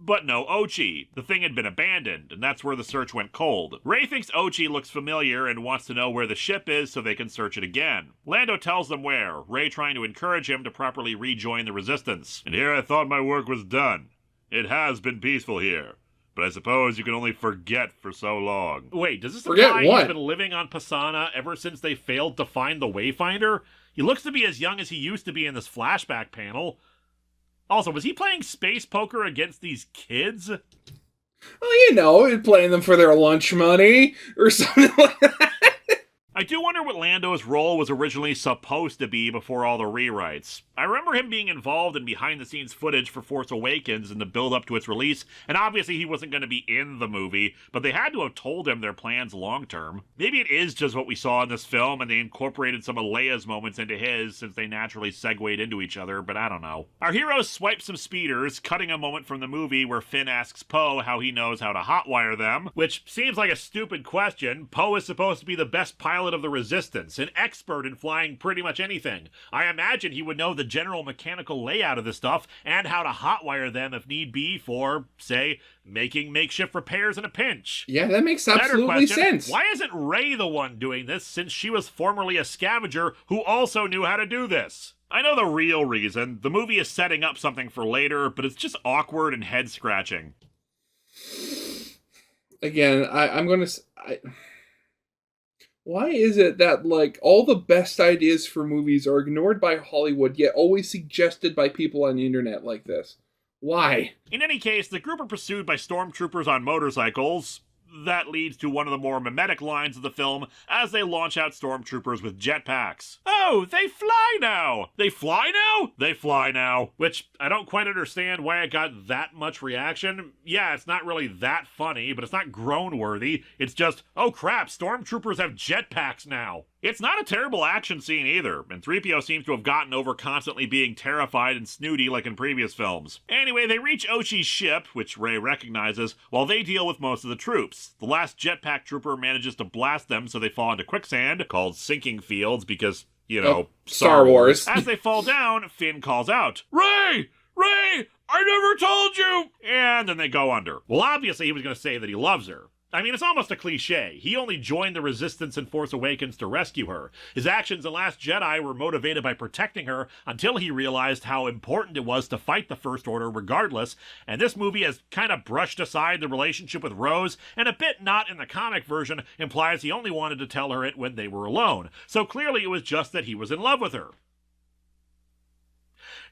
but no Ochi. The thing had been abandoned, and that's where the search went cold. Rey thinks Ochi looks familiar and wants to know where the ship is so they can search it again. Lando tells them where, Rey trying to encourage him to properly rejoin the Resistance. And here I thought my work was done. It has been peaceful here, but I suppose you can only forget for so long. Wait, does this imply he's been living on Pisana ever since they failed to find the Wayfinder? He looks to be as young as he used to be in this flashback panel. Also, was he playing space poker against these kids? Well, playing them for their lunch money or something like that. I do wonder what Lando's role was originally supposed to be before all the rewrites. I remember him being involved in behind-the-scenes footage for Force Awakens in the build-up to its release, and obviously he wasn't going to be in the movie, but they had to have told him their plans long-term. Maybe it is just what we saw in this film, and they incorporated some of Leia's moments into his, since they naturally segued into each other, but I don't know. Our heroes swipe some speeders, cutting a moment from the movie where Finn asks Poe how he knows how to hotwire them, which seems like a stupid question. Poe is supposed to be the best pilot of the Resistance, an expert in flying pretty much anything. I imagine he would know the general mechanical layout of the stuff and how to hotwire them if need be for, say, making makeshift repairs in a pinch. Yeah, that makes absolutely sense. Why isn't Rey the one doing this, since she was formerly a scavenger who also knew how to do this? I know the real reason. The movie is setting up something for later, but it's just awkward and head-scratching. Again, I'm going to... Why is it that, like, all the best ideas for movies are ignored by Hollywood, yet always suggested by people on the internet like this? Why? In any case, the group are pursued by stormtroopers on motorcycles. That leads to one of the more mimetic lines of the film as they launch out stormtroopers with jetpacks. Oh, they fly now! They fly now? They fly now. Which, I don't quite understand why it got that much reaction. Yeah, it's not really that funny, but it's not groan-worthy. It's just, oh crap, stormtroopers have jetpacks now. It's not a terrible action scene either, and 3PO seems to have gotten over constantly being terrified and snooty like in previous films. Anyway, they reach Ochi's ship, which Rey recognizes, while they deal with most of the troops. The last jetpack trooper manages to blast them so they fall into quicksand, called sinking fields because Star Wars. As they fall down, Finn calls out, "Rey! Rey! I never told you!" And then they go under. Well, obviously he was going to say that he loves her. I mean, it's almost a cliche. He only joined the Resistance in Force Awakens to rescue her. His actions in Last Jedi were motivated by protecting her until he realized how important it was to fight the First Order regardless, and this movie has kind of brushed aside the relationship with Rose, and a bit not in the comic version implies he only wanted to tell her it when they were alone. So clearly it was just that he was in love with her.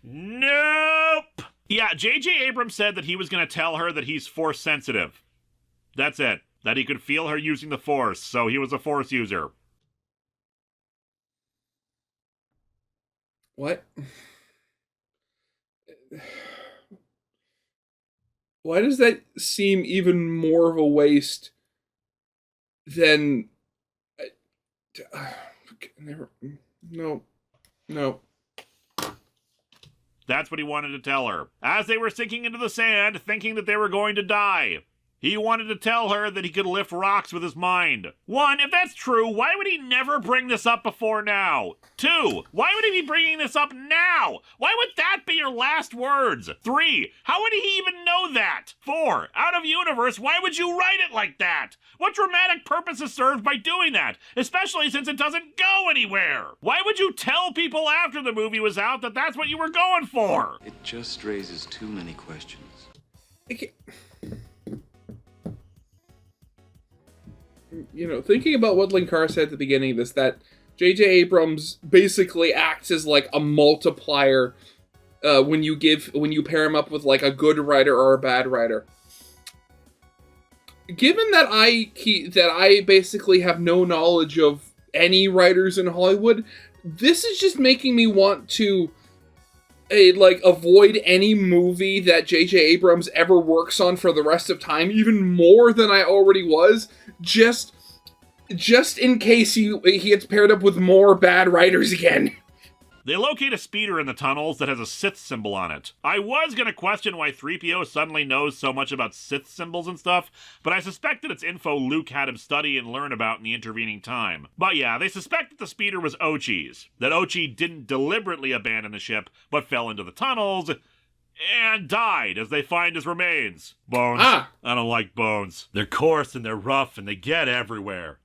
Nope! Yeah, J.J. Abrams said that he was going to tell her that he's Force sensitive. That's it. That he could feel her using the Force, so he was a Force user. What? Why does that seem even more of a waste than... No. That's what he wanted to tell her. As they were sinking into the sand, thinking that they were going to die. He wanted to tell her that he could lift rocks with his mind. 1, if that's true, why would he never bring this up before now? 2, why would he be bringing this up now? Why would that be your last words? 3, how would he even know that? 4, out of universe, why would you write it like that? What dramatic purpose is served by doing that? Especially since it doesn't go anywhere. Why would you tell people after the movie was out that that's what you were going for? It just raises too many questions. Thinking about what Linkara said at the beginning of this, that J.J. Abrams basically acts as like a multiplier when you pair him up with like a good writer or a bad writer. Given that I basically have no knowledge of any writers in Hollywood, this is just making me want to avoid any movie that J.J. Abrams ever works on for the rest of time, even more than I already was, just in case he gets paired up with more bad writers again. They locate a speeder in the tunnels that has a Sith symbol on it. I was going to question why 3PO suddenly knows so much about Sith symbols and stuff, but I suspect that it's info Luke had him study and learn about in the intervening time. But yeah, they suspect that the speeder was Ochi's, that Ochi didn't deliberately abandon the ship, but fell into the tunnels and died as they find his remains. Bones. I don't like bones. They're coarse and they're rough and they get everywhere.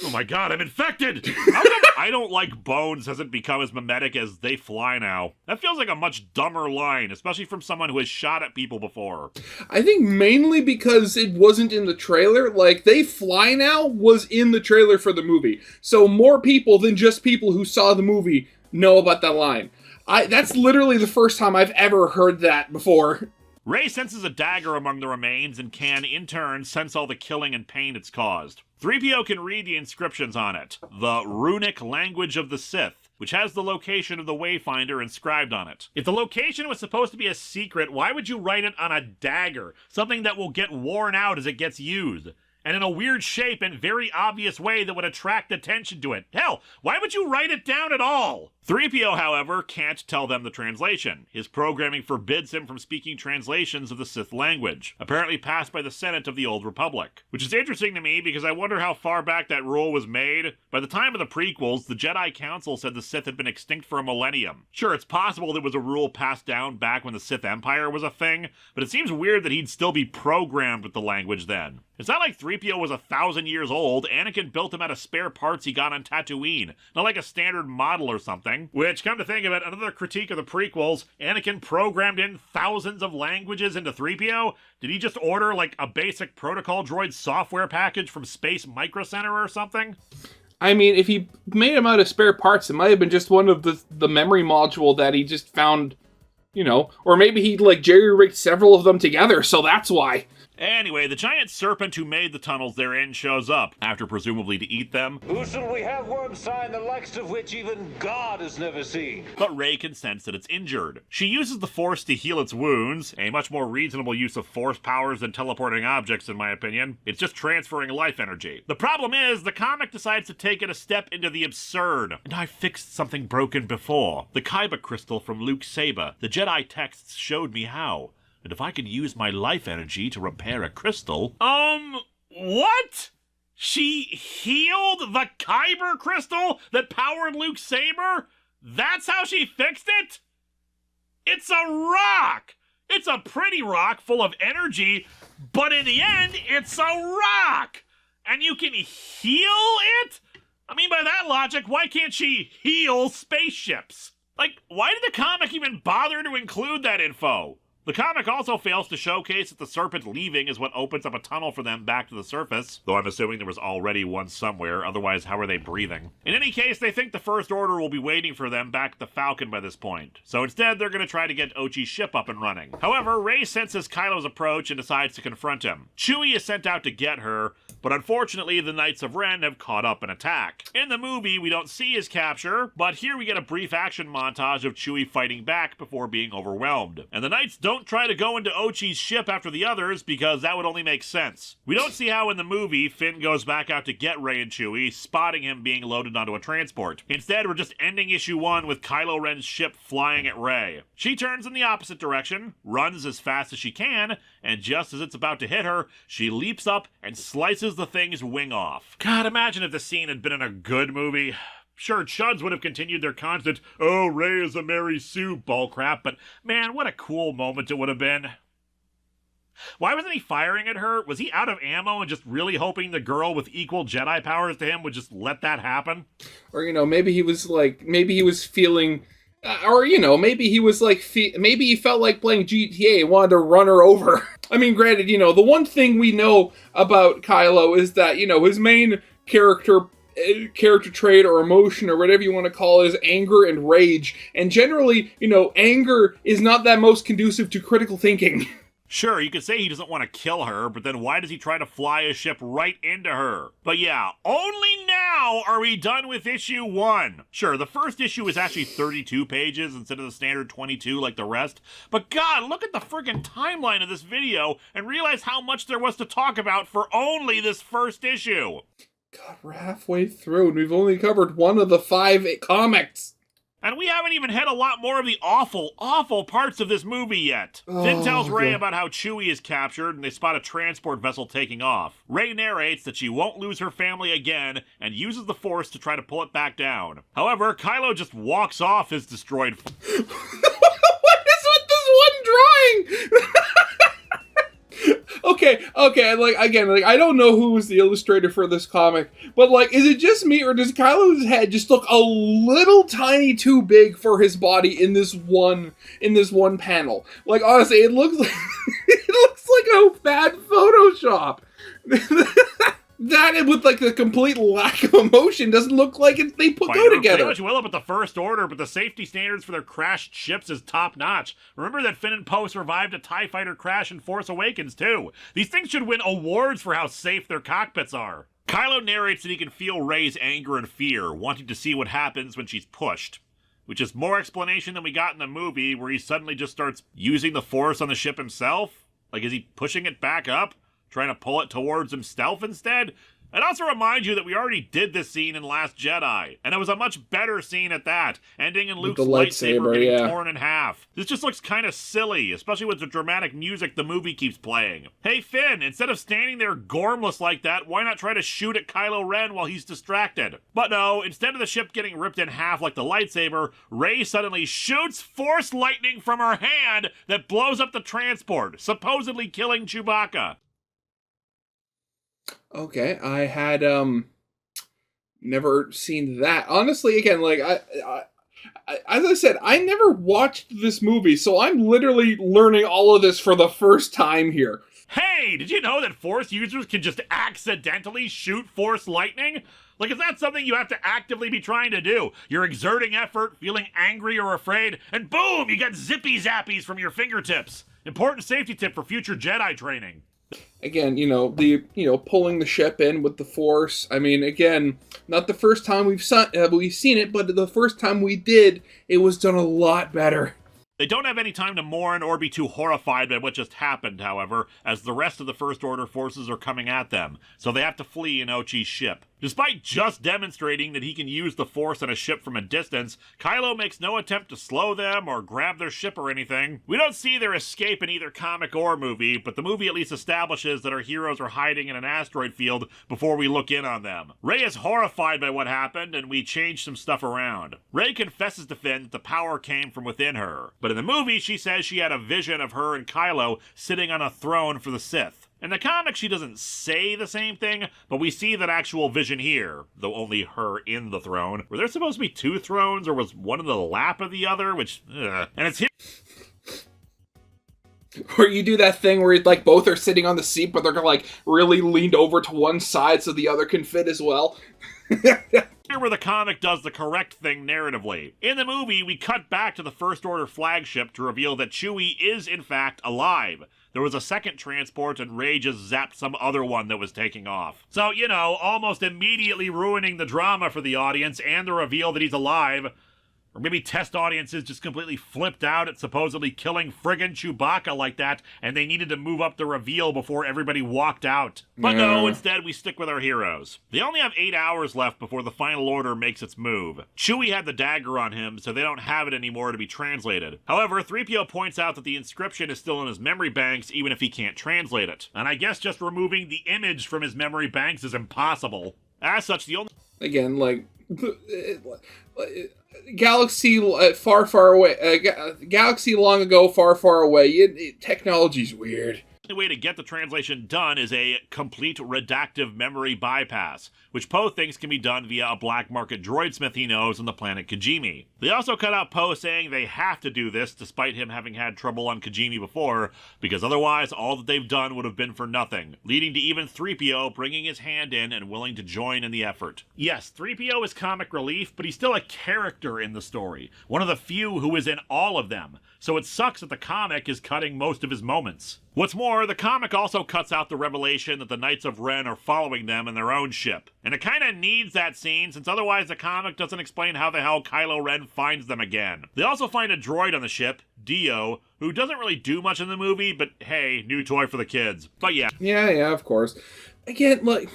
Oh my god, I'm infected! How come I don't like bones hasn't become as mimetic as they fly now? That feels like a much dumber line, especially from someone who has shot at people before. I think mainly because it wasn't in the trailer. Like, they fly now was in the trailer for the movie. So more people than just people who saw the movie know about that line. That's literally the first time I've ever heard that before. Rey senses a dagger among the remains and can, in turn, sense all the killing and pain it's caused. 3PO can read the inscriptions on it, the runic language of the Sith, which has the location of the Wayfinder inscribed on it. If the location was supposed to be a secret, why would you write it on a dagger, something that will get worn out as it gets used? And in a weird shape and very obvious way that would attract attention to it. Hell, why would you write it down at all? 3PO, however, can't tell them the translation. His programming forbids him from speaking translations of the Sith language, apparently passed by the Senate of the Old Republic. Which is interesting to me because I wonder how far back that rule was made. By the time of the prequels, the Jedi Council said the Sith had been extinct for a millennium. Sure, it's possible there was a rule passed down back when the Sith Empire was a thing, but it seems weird that he'd still be programmed with the language then. It's not like 3PO was 1,000 years old. Anakin built him out of spare parts he got on Tatooine, not like a standard model or something. Which, come to think of it, another critique of the prequels, Anakin programmed in thousands of languages into 3PO? Did he just order, like, a basic protocol droid software package from Space Micro Center or something? I mean, if he made him out of spare parts, it might have been just one of the memory module that he just found, or maybe he, jerry-rigged several of them together, so that's why. Anyway, the giant serpent who made the tunnels they're in shows up, after presumably to eat them. Who shall we have one sign the likes of which even God has never seen? But Rey can sense that it's injured. She uses the Force to heal its wounds, a much more reasonable use of Force powers than teleporting objects in my opinion. It's just transferring life energy. The problem is, the comic decides to take it a step into the absurd. And I fixed something broken before. The Kyber crystal from Luke's saber. The Jedi texts showed me how. And if I could use my life energy to repair a crystal... What? She healed the Kyber crystal that powered Luke's saber? That's how she fixed it? It's a rock! It's a pretty rock full of energy, but in the end, it's a rock! And you can heal it? I mean, by that logic, why can't she heal spaceships? Like, why did the comic even bother to include that info? The comic also fails to showcase that the serpent leaving is what opens up a tunnel for them back to the surface, though I'm assuming there was already one somewhere, otherwise how are they breathing? In any case, they think the First Order will be waiting for them back at the Falcon by this point, so instead they're going to try to get Ochi's ship up and running. However, Rey senses Kylo's approach and decides to confront him. Chewie is sent out to get her, but unfortunately the Knights of Ren have caught up and attack. In the movie, we don't see his capture, but here we get a brief action montage of Chewie fighting back before being overwhelmed. And the Knights don't try to go into Ochi's ship after the others because that would only make sense. We don't see how in the movie Finn goes back out to get Rey and Chewie, spotting him being loaded onto a transport. Instead, we're just ending issue 1 with Kylo Ren's ship flying at Rey. She turns in the opposite direction, runs as fast as she can, and just as it's about to hit her, she leaps up and slices the thing's wing off. God, imagine if the scene had been in a good movie. Sure, Chuds would have continued their constant, "Oh, Rey is a Mary Sue" bullcrap, but man, what a cool moment it would have been. Why wasn't he firing at her? Was he out of ammo and just really hoping the girl with equal Jedi powers to him would just let that happen? Or, maybe he was feeling, maybe he was like, maybe he felt like playing GTA and wanted to run her over. I mean, granted, the one thing we know about Kylo is that, his main character trait or emotion or whatever you want to call it is anger and rage. And generally, anger is not that most conducive to critical thinking. Sure, you could say he doesn't want to kill her, but then why does he try to fly a ship right into her? But yeah, only now are we done with issue 1. Sure, the first issue is actually 32 pages instead of the standard 22 like the rest, but God, look at the friggin' timeline of this video and realize how much there was to talk about for only this first issue. God, we're halfway through and we've only covered one of the 5 comics. And we haven't even hit a lot more of the awful, awful parts of this movie yet. Finn tells Rey about how Chewie is captured and they spot a transport vessel taking off. Rey narrates that she won't lose her family again and uses the Force to try to pull it back down. However, Kylo just walks off his destroyed... What is with this one drawing? Okay, I don't know who was the illustrator for this comic, but, is it just me, or does Kylo's head just look a little tiny too big for his body in this one panel? Honestly, it looks like, a bad Photoshop. That, with, the complete lack of emotion, doesn't look like they go together. Say what you will about the First Order, but the safety standards for their crashed ships is top-notch. Remember that Finn and Poe survived a TIE fighter crash in Force Awakens, too. These things should win awards for how safe their cockpits are. Kylo narrates that he can feel Rey's anger and fear, wanting to see what happens when she's pushed. Which is more explanation than we got in the movie, where he suddenly just starts using the Force on the ship himself? Is he pushing it back up? Trying to pull it towards himself instead? I'd also remind you that we already did this scene in Last Jedi, and it was a much better scene at that, ending in Luke's lightsaber getting torn in half. This just looks kind of silly, especially with the dramatic music the movie keeps playing. Hey Finn, instead of standing there gormless like that, why not try to shoot at Kylo Ren while he's distracted? But no, instead of the ship getting ripped in half like the lightsaber, Rey suddenly shoots Force lightning from her hand that blows up the transport, supposedly killing Chewbacca. Okay, I had never seen that. Honestly, again, I as I said, I never watched this movie, so I'm literally learning all of this for the first time here. Hey, did you know that Force users can just accidentally shoot Force lightning? Is that something you have to actively be trying to do? You're exerting effort, feeling angry or afraid, and boom, you get zippy zappies from your fingertips. Important safety tip for future Jedi training. Again, pulling the ship in with the Force. I mean, again, not the first time we've seen it, but the first time we did, it was done a lot better. They don't have any time to mourn or be too horrified by what just happened, however, as the rest of the First Order forces are coming at them, so they have to flee in Ochi's ship. Despite just demonstrating that he can use the Force on a ship from a distance, Kylo makes no attempt to slow them or grab their ship or anything. We don't see their escape in either comic or movie, but the movie at least establishes that our heroes are hiding in an asteroid field before we look in on them. Rey is horrified by what happened, and we change some stuff around. Rey confesses to Finn that the power came from within her, but in the movie she says she had a vision of her and Kylo sitting on a throne for the Sith. In the comic, she doesn't say the same thing, but we see that actual vision here, though only her in the throne. Were there supposed to be two thrones, or was one in the lap of the other? And it's here. Or you do that thing where like both are sitting on the seat, but they're like really leaned over to one side so the other can fit as well. Here where the comic does the correct thing narratively. In the movie, we cut back to the First Order flagship to reveal that Chewie is in fact alive. There was a second transport and Rey just zapped some other one that was taking off. So, you know, almost immediately ruining the drama for the audience and the reveal that he's alive. Or maybe test audiences just completely flipped out at supposedly killing friggin' Chewbacca like that, and they needed to move up the reveal before everybody walked out. But no, instead we stick with our heroes. They only have 8 hours left before the Final Order makes its move. Chewie had the dagger on him, so they don't have it anymore to be translated. However, 3PO points out that the inscription is still in his memory banks, even if he can't translate it. And I guess just removing the image from his memory banks is impossible. As such, the only... Again, like... Galaxy far, far away. Galaxy long ago, far, far away. Technology's weird. The way to get the translation done is a complete redactive memory bypass, which Poe thinks can be done via a black market droidsmith he knows on the planet Kijimi. They also cut out Poe saying they have to do this despite him having had trouble on Kijimi before, because otherwise all that they've done would have been for nothing, leading to even 3PO bringing his hand in and willing to join in the effort. Yes, 3PO is comic relief, but he's still a character in the story, one of the few who is in all of them, so it sucks that the comic is cutting most of his moments. What's more, the comic also cuts out the revelation that the Knights of Ren are following them in their own ship. And it kinda needs that scene, since otherwise the comic doesn't explain how the hell Kylo Ren finds them again. They also find a droid on the ship, Dio, who doesn't really do much in the movie, but hey, new toy for the kids. But yeah. Yeah, of course. Again, like...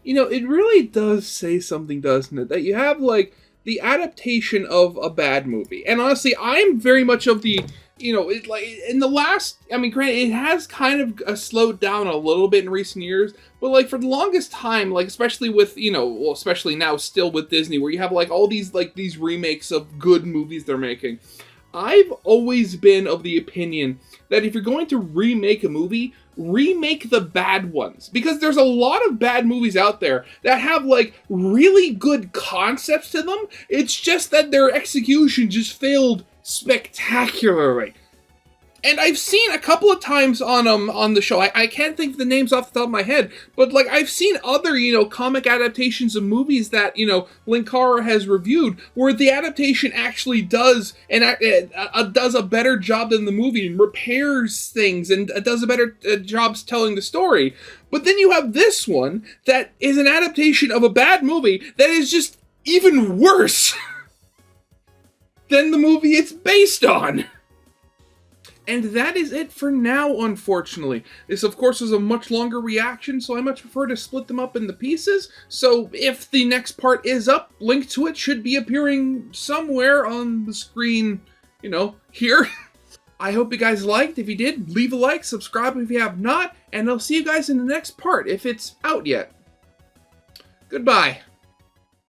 You know, it really does say something, doesn't it? That you have, like, the adaptation of a bad movie. And honestly, I'm very much of the... You know, it like in the last, I mean, granted, it has kind of slowed down a little bit in recent years, but like for the longest time, like especially with, you know, well, especially now still with Disney, where you have like all these remakes of good movies they're making. I've always been of the opinion that if you're going to remake a movie, remake the bad ones. Because there's a lot of bad movies out there that have like really good concepts to them. It's just that their execution just failed spectacularly. And I've seen a couple of times on the show, I can't think of the names off the top of my head, but like I've seen other, you know, comic adaptations of movies that, you know, Linkara has reviewed, where the adaptation actually does a better job than the movie and repairs things and does a better job telling the story. But then you have this one that is an adaptation of a bad movie that is just even worse than the movie it's based on. And that is it for now, unfortunately. This, of course, was a much longer reaction, so I much prefer to split them up into pieces. So if the next part is up, link to it should be appearing somewhere on the screen, you know, here. I hope you guys liked. If you did, leave a like, subscribe if you have not, and I'll see you guys in the next part, if it's out yet. Goodbye.